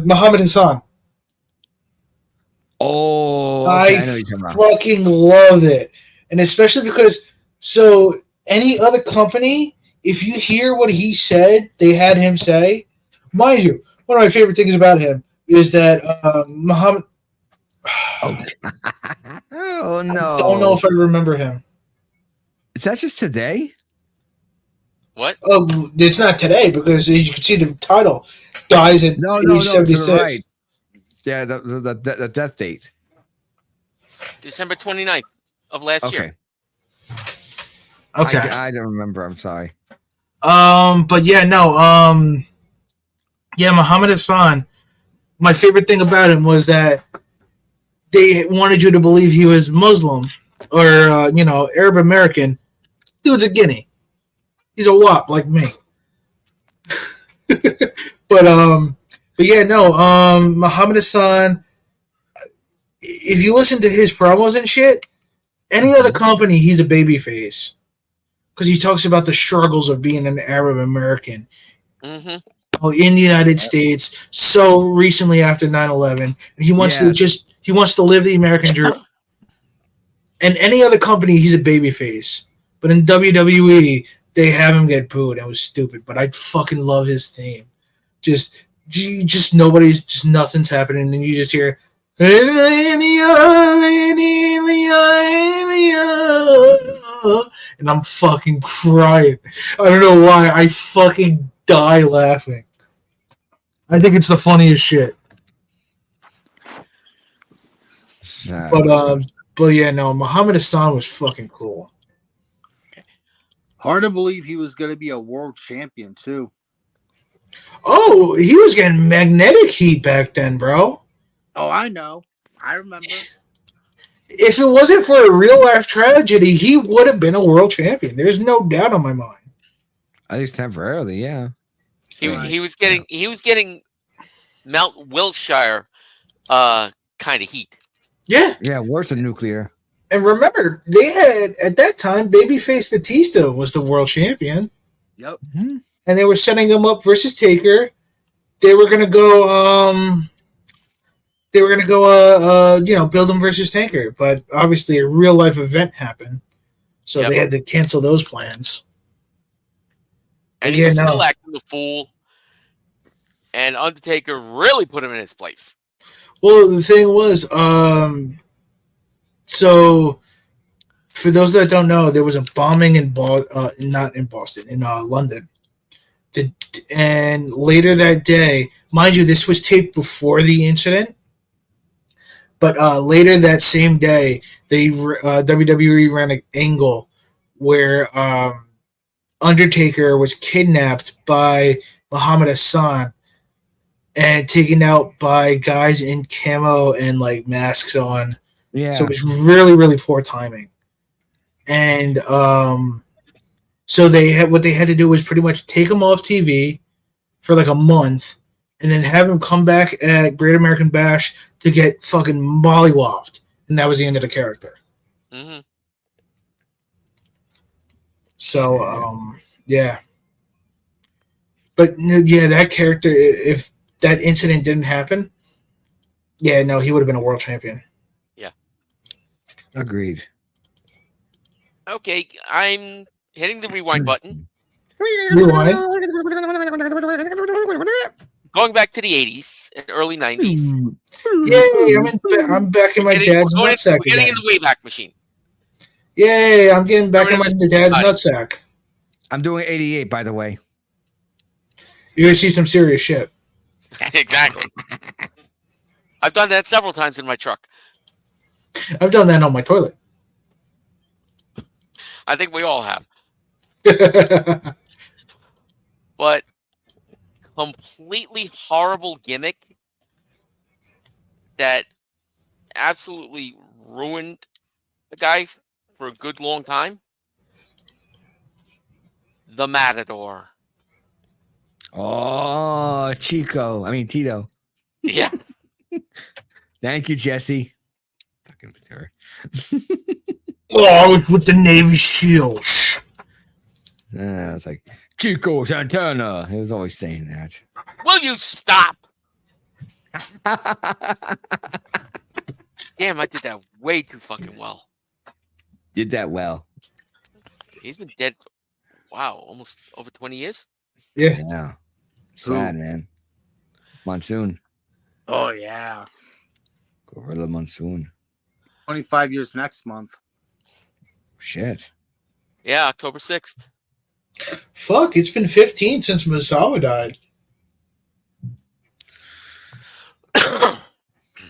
Muhammad Hassan. Oh, okay, I I know you're talking about. fucking love it. And especially because, so any other company, if you hear what he said, they had him say, mind you, one of my favorite things about him is that Muhammad. Oh. Oh no! I don't know if I remember him. Is that just today? What? It's not today because you can see the title dies at age 76. To the right. Yeah, the death date. December 29th of last year. Okay. I don't remember. I'm sorry. But yeah, no. Yeah, Muhammad Hassan. My favorite thing about him was that they wanted you to believe he was Muslim or Arab American. Dude's a Guinea. He's a wop like me. But yeah, no. Muhammad Hassan. If you listen to his promos and shit, any other company, he's a babyface because he talks about the struggles of being an Arab American. Mm-hmm. In the United States, so recently after 9/11, and he wants to live the American dream. And any other company, he's a babyface. But in WWE, they have him get booed. It was stupid, but I fucking love his theme. Just nothing's happening, and then you just hear. And I'm fucking crying. I don't know why. I fucking die laughing. I think it's the funniest shit. But yeah, no, Muhammad Hassan was fucking cool. Hard to believe he was going to be a world champion too. Oh, he was getting magnetic heat back then, bro. Oh, I know. I remember. If it wasn't for a real life tragedy, he would have been a world champion. There's no doubt on my mind. At least temporarily, yeah. He was getting Mount Wilshire kind of heat. Yeah. Yeah, worse than nuclear. And remember, they had at that time Babyface Batista was the world champion. Yep. Mm-hmm. And they were setting him up versus Taker. They were gonna go build him versus Taker, but obviously a real life event happened. So they had to cancel those plans. And he was still acting the fool. And Undertaker really put him in his place. Well, the thing was, so for those that don't know, there was a bombing in not in Boston, in London. And later that day, mind you, this was taped before the incident. But later that same day, WWE ran an angle where Undertaker was kidnapped by Muhammad Hassan and taken out by guys in camo and like masks on. Yeah. So it was really, really poor timing. And so what they had to do was pretty much take him off TV for like a month and then have him come back at Great American Bash to get fucking mollywopped. And that was the end of the character. Mm-hmm. So, yeah. But, yeah, that character, if that incident didn't happen, yeah, no, he would have been a world champion. Yeah. Agreed. Okay, I'm hitting the rewind button. Rewind. Going back to the 80s and early 90s. Yay! I'm back in my dad's nutsack We're getting again. in the Wayback Machine. Yay! I'm getting back in my dad's nutsack. I'm doing 88, by the way. You're gonna see some serious shit. Exactly. I've done that several times in my truck. I've done that on my toilet. I think we all have. But completely horrible gimmick that absolutely ruined the guy for a good long time. The Matador. Oh, Chico. I mean, Tito. Yes. Thank you, Jesse. Fucking terror. Oh, it's with the Navy SEALs. I was like, Chico Santana. He was always saying that. Will you stop? Damn, I did that way too fucking well. Did that well. He's been dead, wow, almost over 20 years? Yeah. Yeah. Sad, man. Monsoon. Oh yeah. Gorilla Monsoon. 25 years next month. Shit. Yeah, October 6th. Fuck, it's been 15 since Misawa died.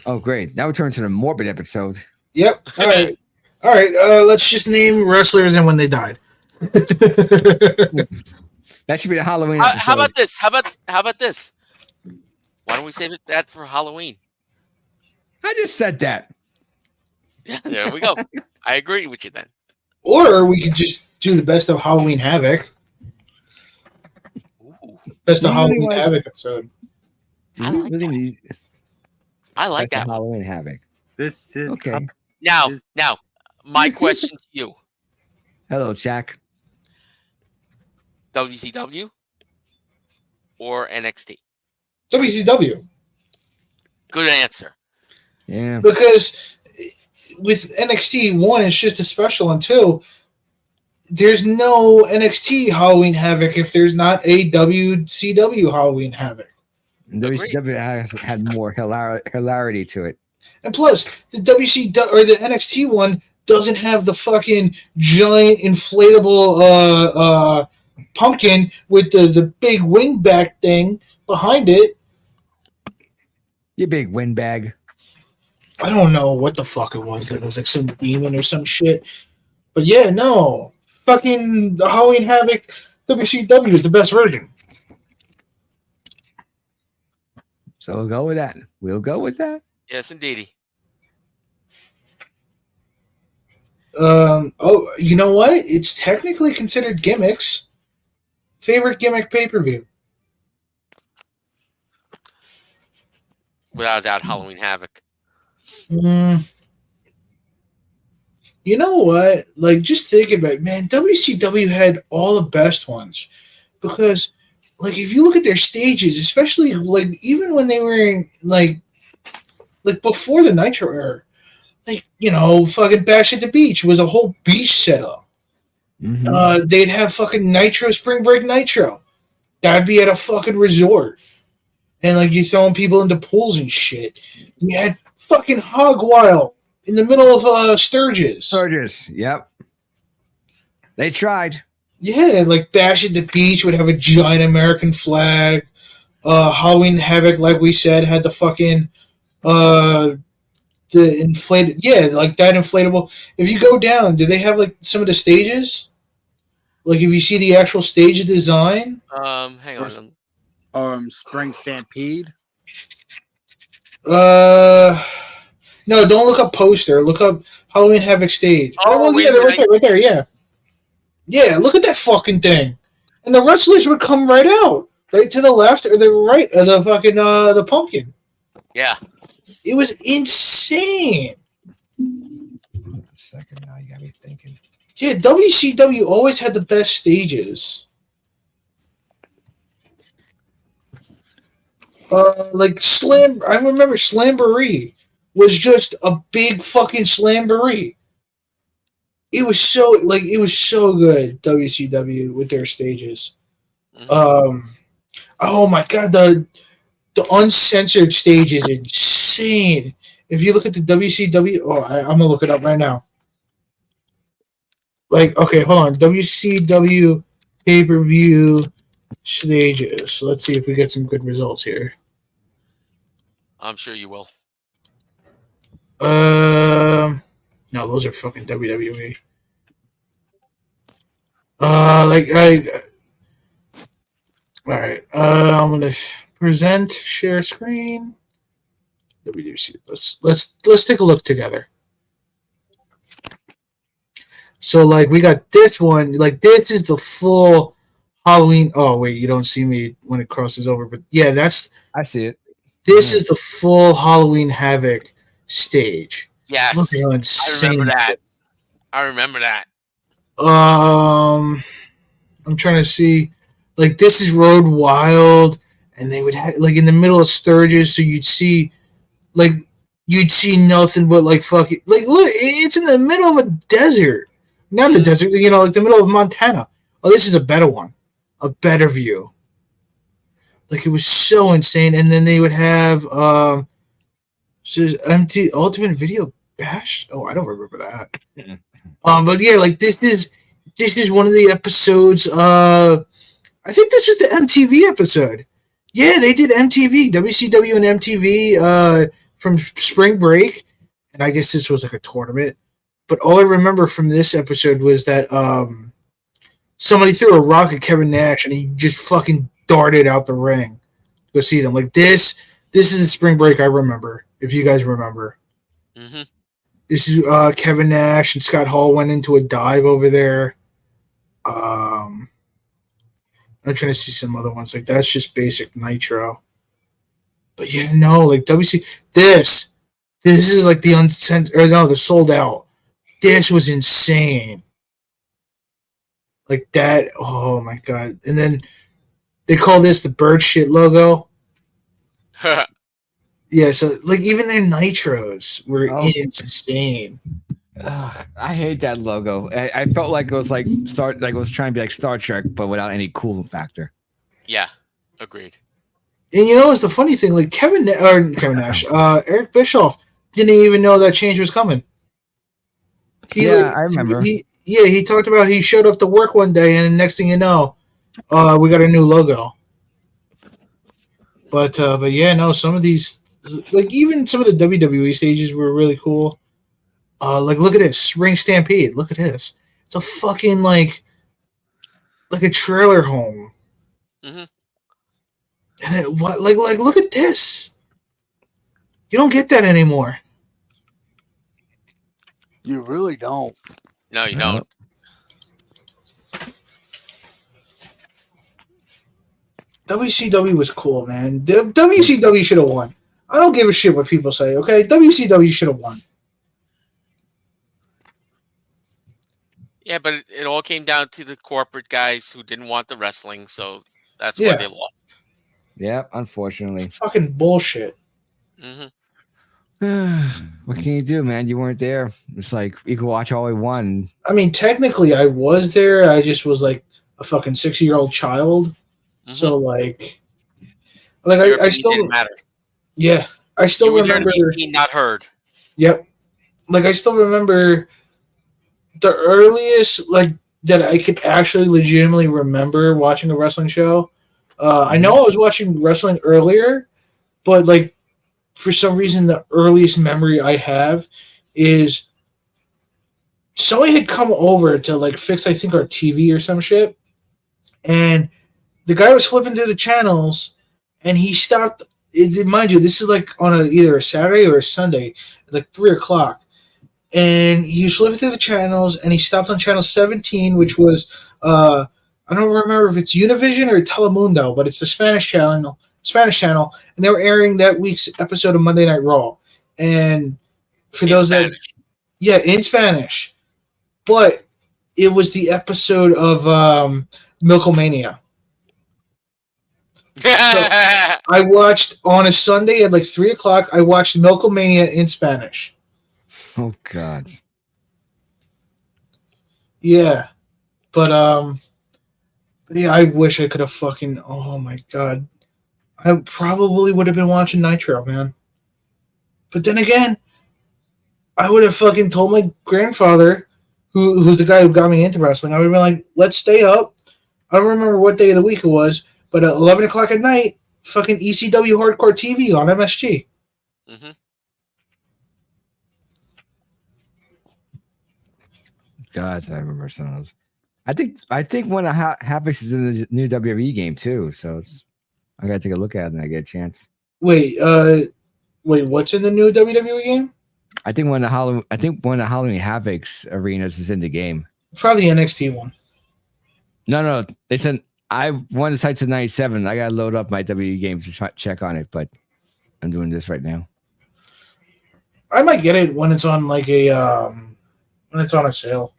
Oh, great. Now we turn to the morbid episode. Yep. All right. All right. Let's just name wrestlers and when they died. That should be the Halloween episode. How about this? How about this? Why don't we save that for Halloween? I just said that. Yeah, there we go. I agree with you then. Or we could just do the best of Halloween Havoc. Ooh, Best of You really Halloween was- Havoc episode. Do I we like really that. need I like that's that a one. Halloween Havoc? This is Okay. Now, my question to you: Hello, Jack. WCW or NXT? WCW. Good answer. Yeah. Because with NXT, one, it's just a special, and two, there's no NXT Halloween Havoc if there's not a WCW Halloween Havoc. WCW had more hilarity to it. And plus, the WCW or the NXT one doesn't have the fucking giant inflatable pumpkin with the big wingback thing behind it. You big windbag. I don't know what the fuck it was. It was like some demon or some shit. But yeah, no. Fucking the Halloween Havoc WCW is the best version. So we'll go with that. We'll go with that. Yes, indeedy. Oh, you know what? It's technically considered Gimmick's favorite Gimmick pay-per-view. Without a doubt, Halloween Havoc. You know what? Like, just think about it, man. WCW had all the best ones because, like, if you look at their stages, especially like even when they were in, like before the Nitro era, like fucking Bash at the Beach was a whole beach setup. Mhm. They'd have fucking Nitro Spring Break Nitro. That'd be at a fucking resort, and like you throwing people into pools and shit. You had fucking Hog Wild in the middle of Sturgis. Sturgis. Yep. They tried. Yeah, like Bash at the Beach would have a giant American flag. Halloween Havoc, like we said, had the fucking the inflated, like that inflatable. If you go down, do they have like some of the stages? Like if you see the actual stage design? Hang on. Spring Stampede. No, don't look up poster. Look up Halloween Havoc stage. Oh, well, wait yeah, a they're minute. right there. Yeah, yeah. Look at that fucking thing, and the wrestlers would come right out, right to the left or the right of the fucking the pumpkin. Yeah. It was insane. A second now, you got me thinking. Yeah, WCW always had the best stages. Like Slam, I remember Slamboree was just a big fucking Slamboree. It was so good, WCW with their stages. Hmm. Oh my god, the uncensored stage is insane. If you look at the WCW, I'm gonna look it up right now. Like, okay, hold on, WCW pay per view stages. So let's see if we get some good results here. I'm sure you will. No, those are fucking WWE. All right. I'm gonna present, share screen. WWC. Let's take a look together. So like we got this one. Like this is the full Halloween. Oh wait, you don't see me when it crosses over, but yeah, I see it. this is the full Halloween Havoc stage. Look Yes, how I insane remember that that. is. I remember that. Um, I'm trying to see. Like this is Road Wild, and they would like in the middle of Sturgis, so like you'd see nothing but like fucking like look, it's in the middle of a desert, not the desert, like the middle of Montana. Oh, this is a better one, a better view. Like it was so insane, and then they would have says empty Ultimate Video Bash. Oh, I don't remember that. But yeah, like this is one of the episodes. I think this is the MTV episode. Yeah, they did MTV, WCW and MTV from spring break, and I guess this was like a tournament. But all I remember from this episode was that somebody threw a rock at Kevin Nash, and he just fucking darted out the ring to go see them. Like this is the spring break I remember. If you guys remember, Hmm. this is Kevin Nash and Scott Hall went into a dive over there. I'm trying to see some other ones. Like that's just basic Nitro. But yeah, no, like WC this is like the uncensored or no, the sold out. This was insane. Like that, oh my god. And then they call this the bird shit logo. Yeah, so like even their nitros were insane. I hate that logo. I felt like it was like it was trying to be like Star Trek, but without any cool factor. Yeah, agreed. And you know, it's the funny thing. Like Kevin Nash, Eric Bischoff didn't even know that change was coming. I remember. He talked about he showed up to work one day, and the next thing you know, we got a new logo. But yeah, no, some of these, like even some of the WWE stages were really cool. Like look at this Ring Stampede. Look at this. It's a fucking like a trailer home. Hmm. And what like look at this. You don't get that anymore. You really don't. No, you don't. WCW was cool, man. WCW should have won. I don't give a shit what people say, okay? WCW should have won. Yeah, but it all came down to the corporate guys who didn't want the wrestling, so that's why they lost. Yeah, unfortunately. Fucking bullshit. Hmm. What can you do, man? You weren't there. It's like you could watch all we won. I mean, technically, I was there. I just was like a fucking 6-year-old child. Mm-hmm. So like I still didn't matter. Yeah, I still remember. There to be seen, not heard. Yep. Like I still remember the earliest like that I could actually legitimately remember watching a wrestling show. I know I was watching wrestling earlier, but like for some reason the earliest memory I have is somebody had come over to like fix I think our TV or some shit, and the guy was flipping through the channels, and he stopped. Mind you, this is like on either a Saturday or a Sunday, like 3:00. And he was flipping through the channels, and he stopped on channel 17, which was I don't remember if it's Univision or Telemundo, but it's the Spanish channel, and they were airing that week's episode of Monday Night Raw. And for those that, yeah, in Spanish, but it was the episode of Milkomania. So I watched on a Sunday at like 3:00. I watched Milkomania in Spanish. Oh God. Yeah, but Yeah, I wish I could have fucking. Oh my god, I probably would have been watching Nitro, man. But then again, I would have fucking told my grandfather, who's the guy who got me into wrestling. I would have been like, "Let's stay up." I don't remember what day of the week it was, but at 11 o'clock at night, fucking ECW Hardcore TV on MSG. Hmm. God, I remember some of those. I think one of Havix is in the new WWE game too, so I gotta take a look at it when I get a chance. Wait, what's in the new WWE game? I think one of the Halloween Havix arenas is in the game. Probably the NXT one. No, they said I won the sites in '97. I gotta load up my WWE game to check on it, but I'm doing this right now. I might get it when it's on like when it's on a sale.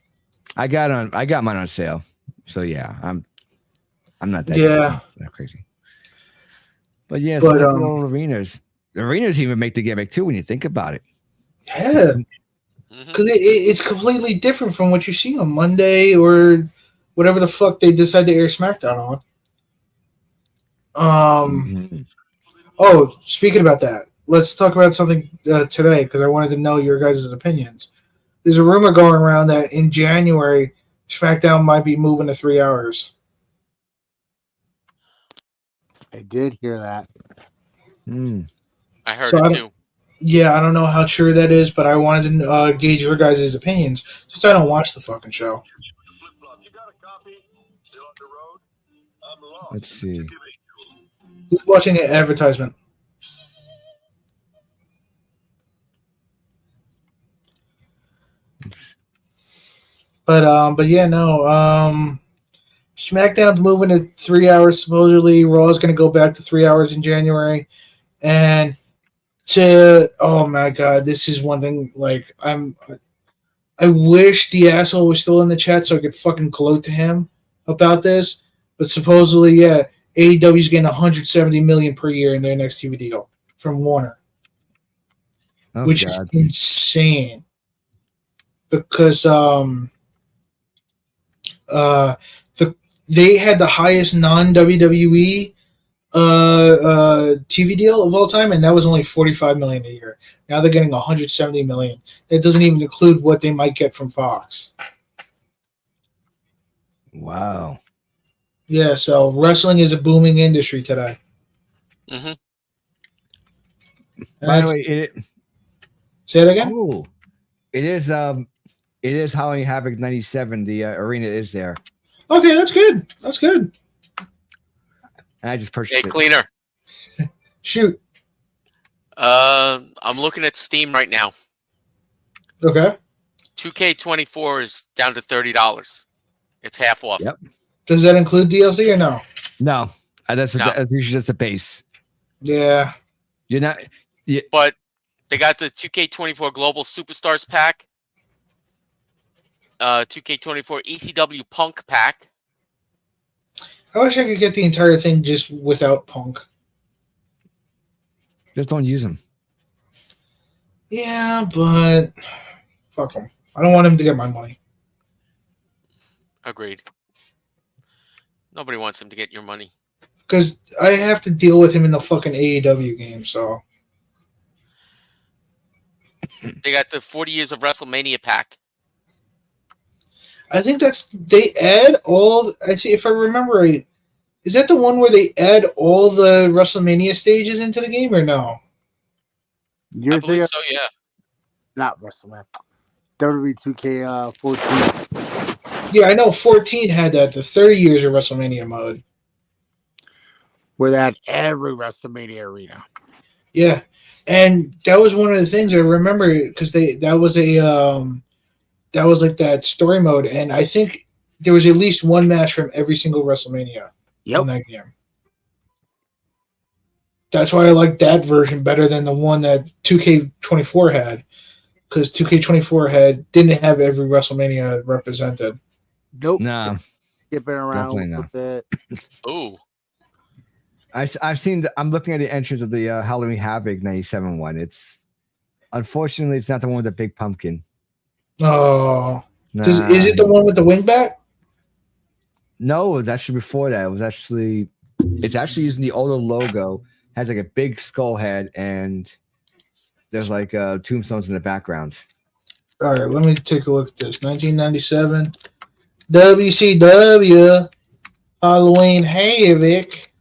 I got mine on sale, so yeah, I'm not that crazy. But yeah, But, so arenas. The arenas even make the gimmick too when you think about it. Yeah, because it's completely different from what you see on Monday or whatever the fuck they decide to air SmackDown on. Oh, speaking about that, let's talk about something today because I wanted to know your guys' opinions. There's a rumor going around that in January, SmackDown might be moving to 3 hours. I did hear that. I heard it too. Yeah, I don't know how true that is, but I wanted to gauge your guys' opinions since I don't watch the fucking show. Let's see. Who's watching the advertisement? But yeah, no. SmackDown's moving to 3 hours supposedly. Raw's going to go back to 3 hours in January, and oh my god, this is one thing. Like I wish the asshole was still in the chat so I could fucking gloat to him about this. But supposedly, yeah, AEW's getting 170 million per year in their next TV deal from Warner, which is insane. Because they had the highest non-WWE TV deal of all time, and that was only 45 million a year. Now they're getting 170 million. That doesn't even include what they might get from Fox. Wow. Yeah, so wrestling is a booming industry today. Mm-hmm. By the way, say it again. Oh, it is Halloween Havoc '97. The arena is there. Okay, that's good. That's good. And I just purchased it. Cleaner. Shoot. I'm looking at Steam right now. Okay. 2K24 is down to $30. It's half off. Yep. Does that include DLC or no? No, that's usually just the base. Yeah. You're not. But they got the 2K24 Global Superstars pack, 2K24 ECW Punk pack. I wish I could get the entire thing just without Punk. Just don't use them. Yeah, but fuck him. I don't want him to get my money. Agreed. Nobody wants him to get your money. Because I have to deal with him in the fucking AEW game, so. They got the 40 Years of WrestleMania pack. I think they add all. Actually, if I remember right, is that the one where they add all the WrestleMania stages into the game or no? I believe so, yeah. Not WrestleMania. WWE 2K14. Yeah, I know 14 had that, the 30 years of WrestleMania mode. Where they had every WrestleMania arena. Yeah. And that was one of the things I remember because that was like that story mode, and I think there was at least one match from every single WrestleMania in that game. That's why I like that version better than the one that 2K24 had, because 2K24 didn't have every WrestleMania represented. Nope. Nah. Skipping around Definitely with it. Ooh. I've seen. I'm looking at the entrance of the Halloween Havoc '97 one. Unfortunately it's not the one with the big pumpkin. Oh, Nah. is it the one with the wingback? No, it was actually before that. It's actually using the older logo. Has like a big skull head, and there's like tombstones in the background. All right, let me take a look at this. 1997 WCW Halloween Havoc.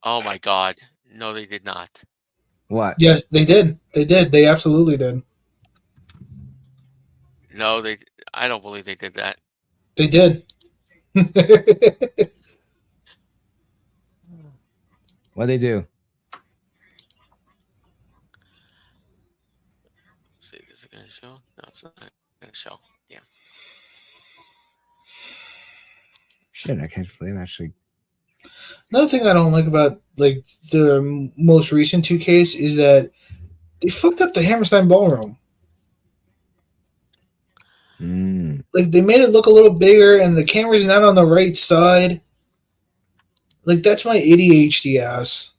Oh my God! No, they did not. What? Yes, they did. They did. They absolutely did. No, they. I don't believe they did that. They did. What they do? Let's see, is it going to show? No, it's not going to show. Yeah. Shit, I can't believe actually. Another thing I don't like about like the most recent 2Ks is that they fucked up the Hammerstein Ballroom. Like they made it look a little bigger, and the camera's not on the right side. Like that's my ADHD ass.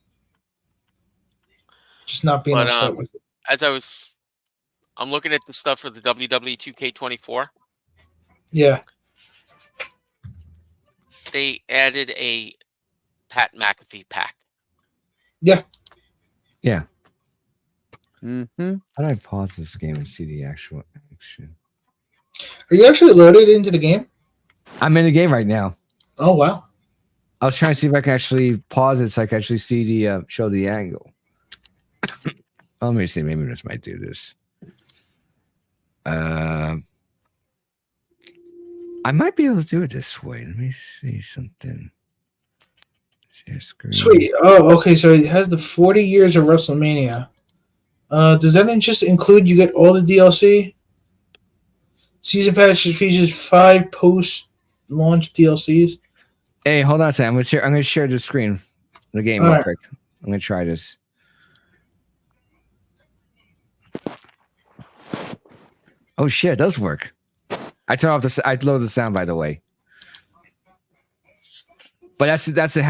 Just not being But upset with it. I'm looking at the stuff for the WWE 2K24. Yeah. They added a Pat McAfee pack. Yeah. Mm-hmm. How do I pause this game and see the actual action? Are you actually loaded into the game? I'm in the game right now. Oh wow. I was trying to see if I can actually pause it so I can actually see the show the angle. Let me see. Maybe this might do this. I might be able to do it this way. Let me see something. Share screen. Sweet. Oh, okay. So it has the 40 years of WrestleMania. Does that just include you get all the DLC? Season pass features 5 post-launch DLCs. Hey, hold on a second. I'm gonna share the screen, the game, All real right. quick. I'm gonna try this. Oh shit, it does work. I turn off the. I load the sound, by the way. But that's the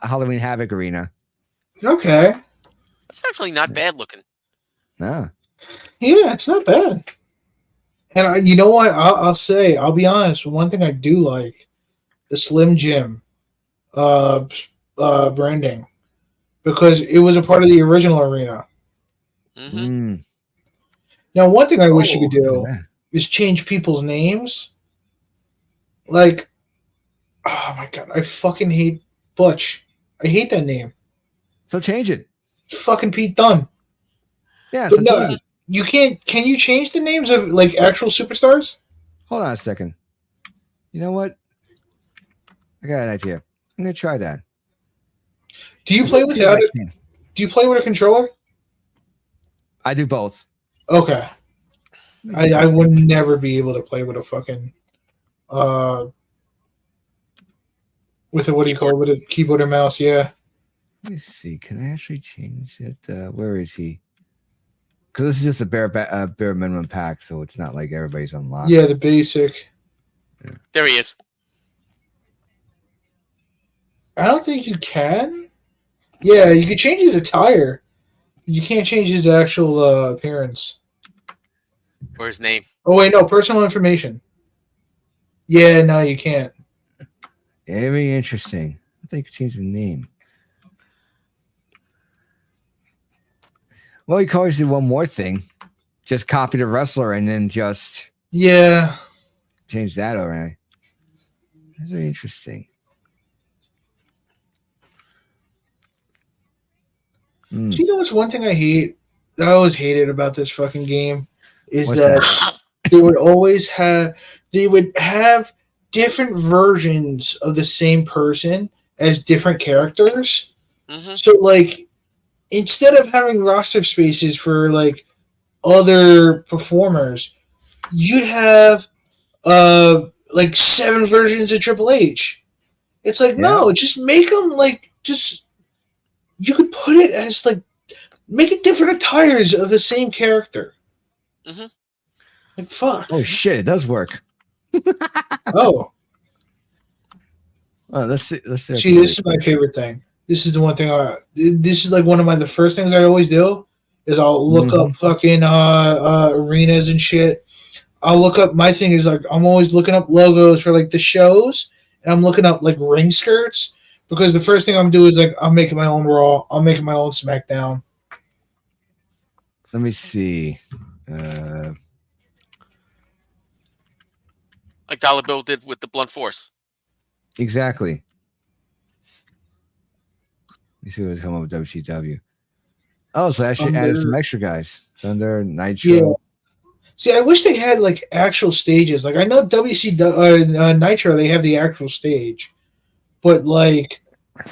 Halloween Havoc arena. Okay. That's actually not bad looking. No. Yeah, it's not bad. And you know what? I'll be honest. One thing I do like, the Slim Jim branding, because it was a part of the original arena. Mm-hmm. Now, one thing I wish you could do Look at that. is change people's names. Like, oh my god, I fucking hate Butch. I hate that name. So change it. Fucking Pete Dunne. Yeah. But So no, change it. you can't. Can you change the names of like actual superstars? Hold on a second. You know what? I got an idea. I'm gonna try that. Do you play without it? Do you play with a controller? I do both. Okay. I would never be able to play with a fucking with a what do you call it, with a keyboard and mouse, yeah. Let me see. Can I actually change it? Where is he? Because this is just a bare minimum pack, so it's not like everybody's unlocked. Yeah, the basic. There he is. I don't think you can. Yeah, you can change his attire. You can't change his actual appearance. Or his name. Oh wait, no, personal information. Yeah, no, you can't. Very interesting. I think change the name. Well, you can always do one more thing. Just copy the wrestler and then just Yeah. change that around. That's very interesting. Do you know what's one thing I hate? That I always hated about this fucking game is What's that they would have different versions of the same person as different characters. Mm-hmm. So like instead of having roster spaces for like other performers, you'd have like 7 versions of Triple H. It's like no, just make them like just you could put it as like make it different attires of the same character. Mm-hmm. Like fuck. Oh shit! It does work. Oh, Oh, let's see. Let's see. see, this is my favorite thing. This is the one thing. This is like one of the first things I always do is I'll look up fucking arenas and shit. I'll look up. My thing is like I'm always looking up logos for like the shows, and I'm looking up like ring skirts because the first thing I'm doing is like I'm making my own Raw. I'm making my own SmackDown. Let me see. Like Dollar Bill did with the Blunt Force. Exactly. Let me see what's coming up with WCW. Oh, so I actually added some extra guys. Thunder, Nitro. Yeah. See, I wish they had like actual stages. Like I know Nitro, they have the actual stage, but like,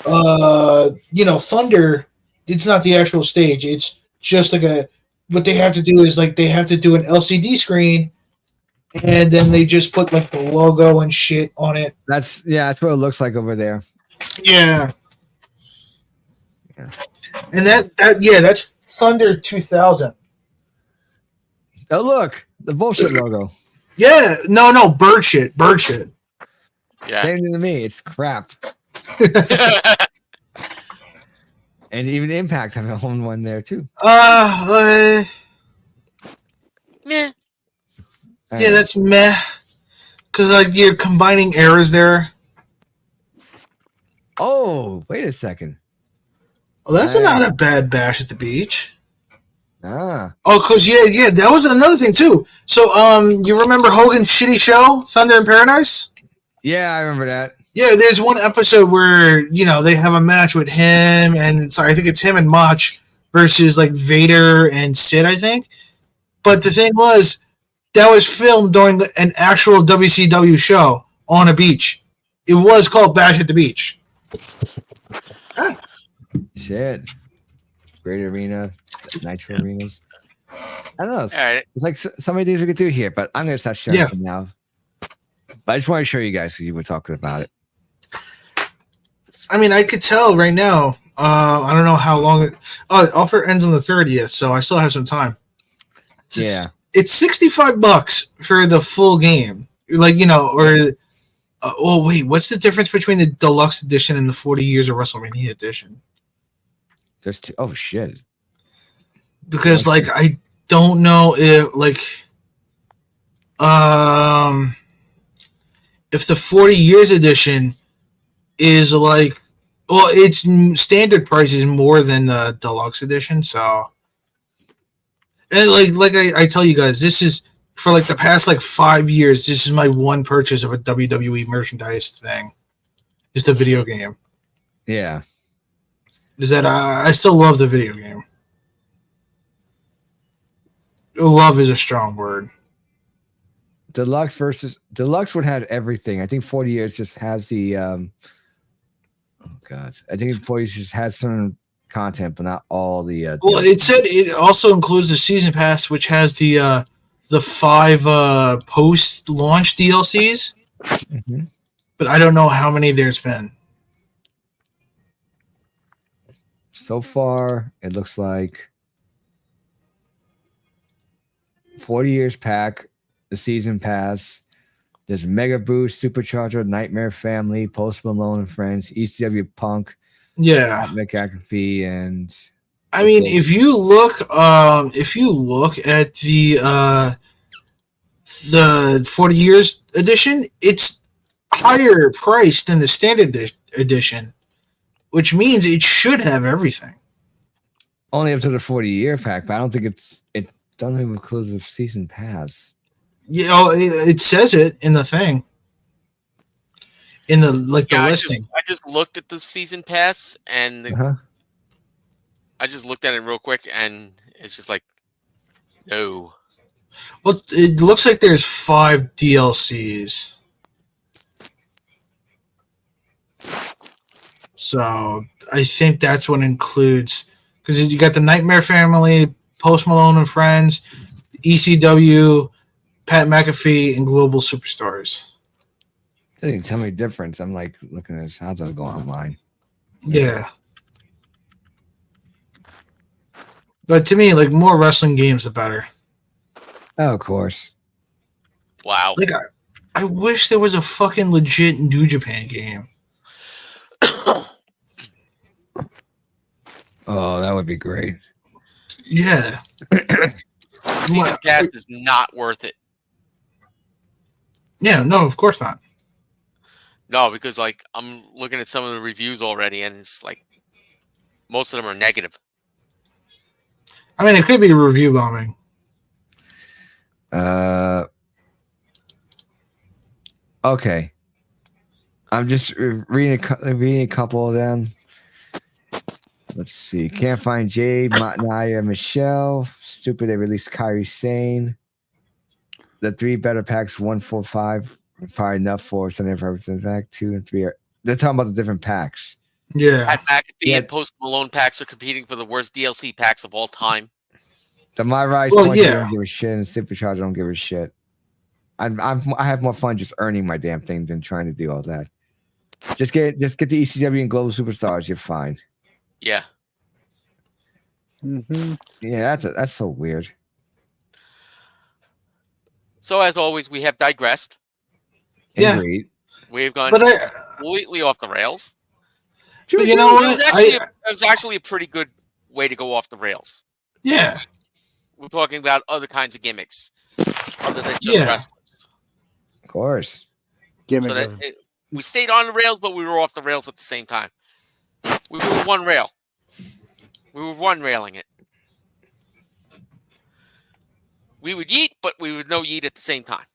Thunder, it's not the actual stage. It's just like a. What they have to do is like they have to do an LCD screen, and then they just put like the logo and shit on it. That's what it looks like over there. Yeah. Yeah. And that's Thunder 2000. Oh, look, the bullshit logo. Yeah, no, bird shit. Yeah. Same thing to me. It's crap. And even Impact have their own one there too. Meh. Yeah, that's meh. Because like you're combining eras there. Oh, wait a second. Well, that's not a bad Bash at the Beach. Ah. Oh, because that was another thing too. So you remember Hogan's shitty show, Thunder in Paradise? Yeah, I remember that. Yeah, there's one episode where they have a match with him and I think it's him and Mach versus like Vader and Sid, I think. But the thing was, that was filmed during an actual WCW show on a beach. It was called Bash at the Beach. Shit. Great Arena, Nitro Arenas. I don't know. All right. It's like so many things we could do here, but I'm going to stop sharing for now. But I just want to show you guys because you were talking about it. I mean, I could tell right now. I don't know how long it. Oh, offer ends on the 30th, so I still have some time. It's $65 for the full game. Like, or. Oh, wait. What's the difference between the deluxe edition and the 40 years of WrestleMania edition? There's two. Oh, shit. Because, like, I don't know if, like. If the 40 years edition is like, well, its standard price is more than the deluxe edition, so. And like I tell you guys, this is for like the past like 5 years. This is my one purchase of a WWE merchandise thing. Is the video game? Yeah. Is that I still love the video game. Love is a strong word. Deluxe would have everything. I think 40 years just has the oh god. I think 40 years just has some content, but not all the well, it said it also includes the season pass, which has the 5 post launch DLCs. Mm-hmm. But I don't know how many there's been. So far, it looks like 40 years pack, the season pass. There's Mega Boost, Supercharger, Nightmare Family, Post Malone and Friends, ECW Punk, McAfee, and I mean, if you look at the 40 years edition, it's higher priced than the standard edition, which means it should have everything. Only up to the 40-year pack, but I don't think it doesn't even include the season pass. Yeah, it says it in the thing. In the listing. I just looked at the season pass and I just looked at it real quick and it's just like no. Well, it looks like there's 5 DLCs. So I think that's what includes, because you got the Nightmare Family, Post Malone and Friends, ECW, Pat McAfee, and Global Superstars. They didn't tell me the difference. I'm like looking at this. How's that going online? Yeah. But to me, like, more wrestling games, the better. Oh, of course. Wow. Like, I wish there was a fucking legit New Japan game. Oh, that would be great. Yeah. Season pass is not worth it. Yeah, no, of course not. No, because like I'm looking at some of the reviews already, and it's like most of them are negative. I mean, it could be review bombing. Okay. I'm just reading a couple of them. Let's see. Can't find Jade, Naya, Michelle. Stupid. They released Kyrie Sane. The 3 better packs 1, 4, 5 are probably enough for Sunday Purpose Pack 2 and 3. They're talking about the different packs. Yeah. Pat McAfee and Post Malone packs are competing for the worst DLC packs of all time. The My Rise points don't give a shit, and Supercharger don't give a shit. I have more fun just earning my damn thing than trying to do all that. Just get the ECW and Global Superstars. You're fine. Yeah. Mm-hmm. Yeah, that's so weird. So as always, we have digressed. Yeah. Agreed. We've gone completely off the rails. But you know what? It was actually a pretty good way to go off the rails. Yeah. We're talking about other kinds of gimmicks other than just wrestlers. Of course. So that we stayed on the rails, but we were off the rails at the same time. We were one rail. We were one railing it. We would yeet, but we would no yeet at the same time.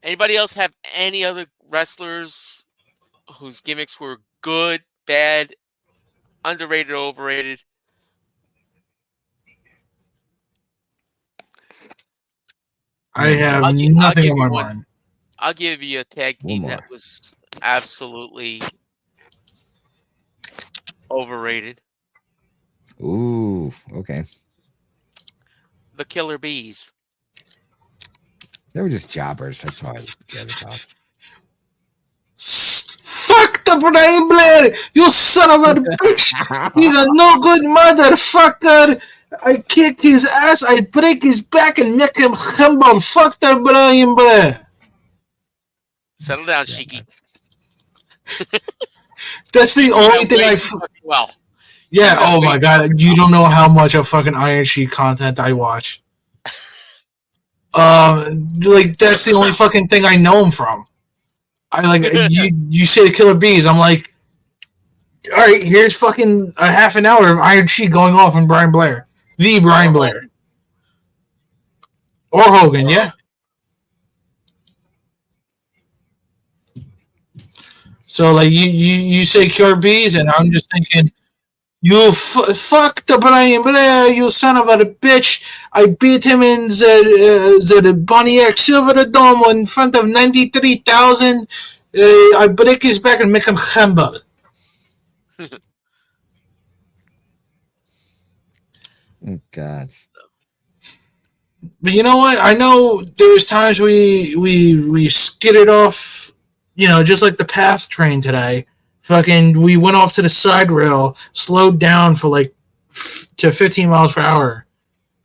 Anybody else have any other wrestlers whose gimmicks were good, bad, underrated, overrated? I have nothing on my mind. I'll give you a tag team that was absolutely overrated. Ooh, okay. The Killer Bees. They were just jobbers. That's all I get about. Fuck the Brian Blair! You son of a bitch! He's a no good motherfucker! I kick his ass, I break his back and make him humble. Fuck the Brian Blair! Settle down, Shiki. That's the only thing well. Yeah, oh my god, you don't know how much of fucking Iron Sheik content I watch. Like that's the only fucking thing I know him from. I like you say the Killer Bees, I'm like, all right, here's fucking a half an hour of Iron Sheik going off on Brian Blair, the Brian Blair, or Hogan, yeah. So like you say Killer Bees, and I'm just thinking. You fuck the Brian Blair, you son of a bitch. I beat him in the Pontiac Silverdome in front of 93,000. I break his back and make him humble. Oh, God. But you know what? I know there was times we skidded off, just like the PATH train today. Fucking, we went off to the side rail, slowed down for to 15 miles per hour.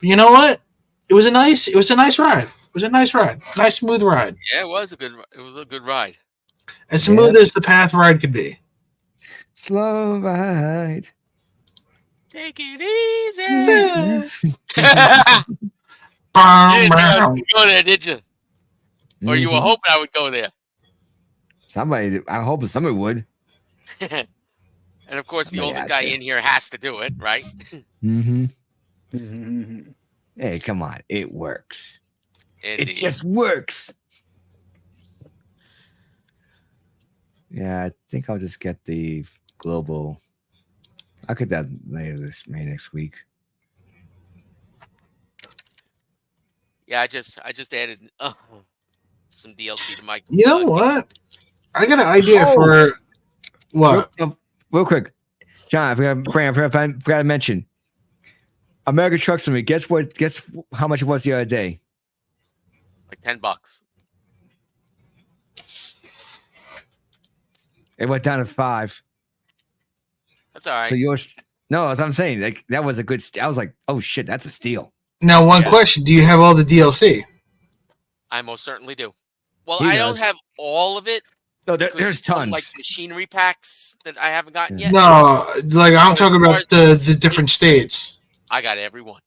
But you know what? It was a nice ride. Nice smooth ride. Yeah, it was a good ride. As smooth as the PATH ride could be. Slow ride. Take it easy. You didn't go there, did you? Or you were hoping I would go there? I'm hoping somebody would. And of course, the oldest guy in here has to do it, right? Hey, come on. It works. Indeed. It just works. Yeah, I think I'll just get the global. I'll get that later next week. Yeah, I just added some DLC to my. You know what? I got an idea for what? Real quick, John. I forgot to mention. American Truck Simulator. Guess how much it was the other day? Like $10. It went down to 5. That's all right. So yours? No, as I'm saying, like that was a good. I was like, oh shit, that's a steal. Now, one question: do you have all the DLC? I most certainly do. Well, I don't have all of it. No, there's tons. Like machinery packs that I haven't gotten yet. No, like I'm talking about the different states. I got every one.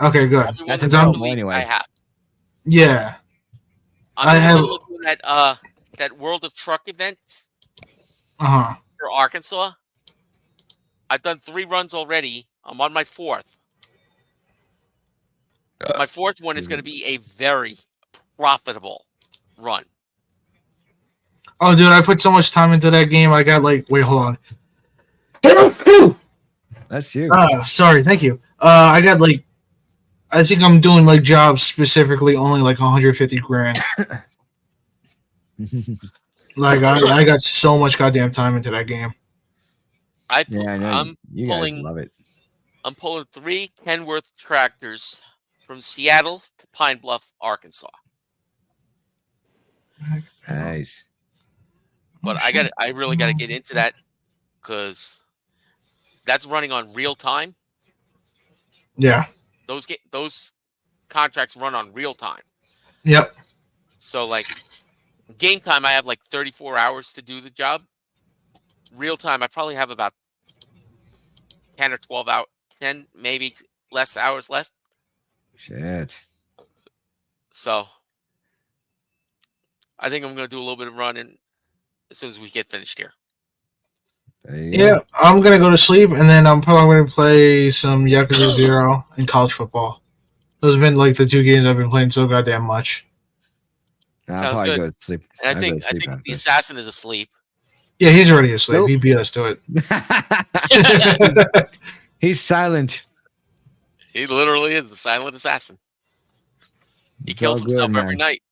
Okay, good. Everyone That's that's a in the normal league, anyway. I have. Yeah, I'm I in the have. middle of doing that World of Truck event Uh huh. for Arkansas. I've done 3 runs already. I'm on my 4th. My 4th one is going to be a very profitable run. Oh, dude, I put so much time into that game. I got like, wait, hold on. That's you. Sorry, thank you. I got like, I think I'm doing like jobs specifically only like 150 grand. Like I got so much goddamn time into that game. Yeah, I know. I'm You guys pulling. love it. I'm pulling 3 Kenworth tractors from Seattle to Pine Bluff, Arkansas. Nice. But I really got to get into that because that's running on real time. Yeah. Those contracts run on real time. Yep. So like game time, I have like 34 hours to do the job. Real time, I probably have about 10 or 12 hours, 10 maybe less hours less. Shit. So I think I'm going to do a little bit of running as soon as we get finished here. There you Yeah, go. I'm gonna go to sleep and then I'm probably gonna play some Yakuza Zero and college football. Those have been like the 2 games I've been playing so goddamn much. I'll Sounds probably good. go to sleep. And I'll go to I sleep think after the this. assassin is asleep. Yeah, he's already asleep. Nope. He beat us to He's silent. He literally is the silent assassin. He It's kills all good, himself every man. night.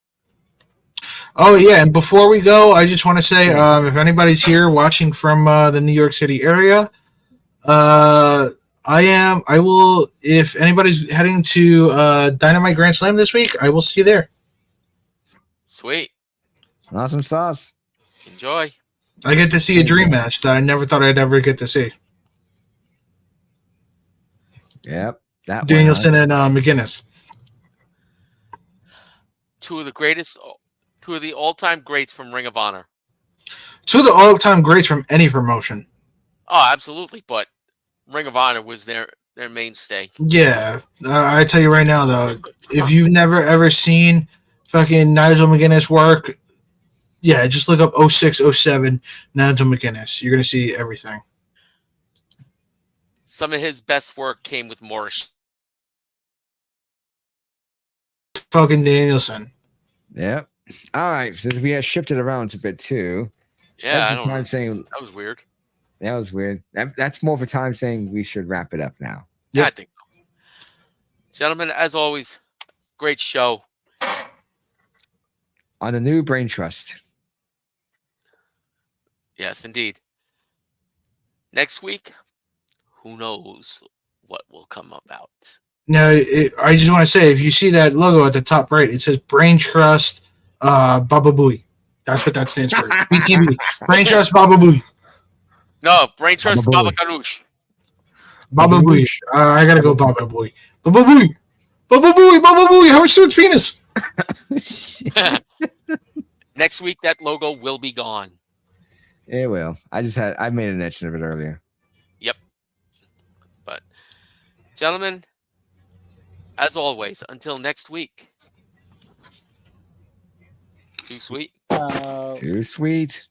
Oh yeah, and before we go, I just want to say, if anybody's here watching from the New York City area, I will. If anybody's heading to Dynamite Grand Slam this week, I will see you there. Sweet. Awesome sauce. Enjoy. I get to see a dream match that I never thought I'd ever get to see. Yep. That Danielson one, huh? and McGinnis. Two of the all-time greats from Ring of Honor. 2 of the all-time greats from any promotion. Oh, absolutely. But Ring of Honor was their mainstay. Yeah, I tell you right now though, if you've never ever seen fucking Nigel McGuinness work, yeah, just look up 06, 07 Nigel McGuinness. You're gonna see everything. Some of his best work came with Morris. Fucking Danielson. Yep. All right. Since we had shifted around a bit too. Yeah, that's I the don't time know. saying That was weird. that was weird. That's more of a time saying we should wrap it up now. Yeah, I think so. Gentlemen, as always, great show. On the new Brain Trust. Yes, indeed. Next week, who knows what will come about. Now, I just want to say, if you see that logo at the top right, it says Brain Trust Baba Booey. That's what that stands for. BTB. Brain Trust Baba Booey. No, Brain Trust Baba Baba Ganoush. Baba Booey. I gotta go Baba Booey. Baba Booey. Baba Booey. Baba Booey. How much to its penis? Next week, that logo will be gone. It will. I made an mention of it earlier. Yep. But, gentlemen, as always, until next week. Too sweet. Too sweet.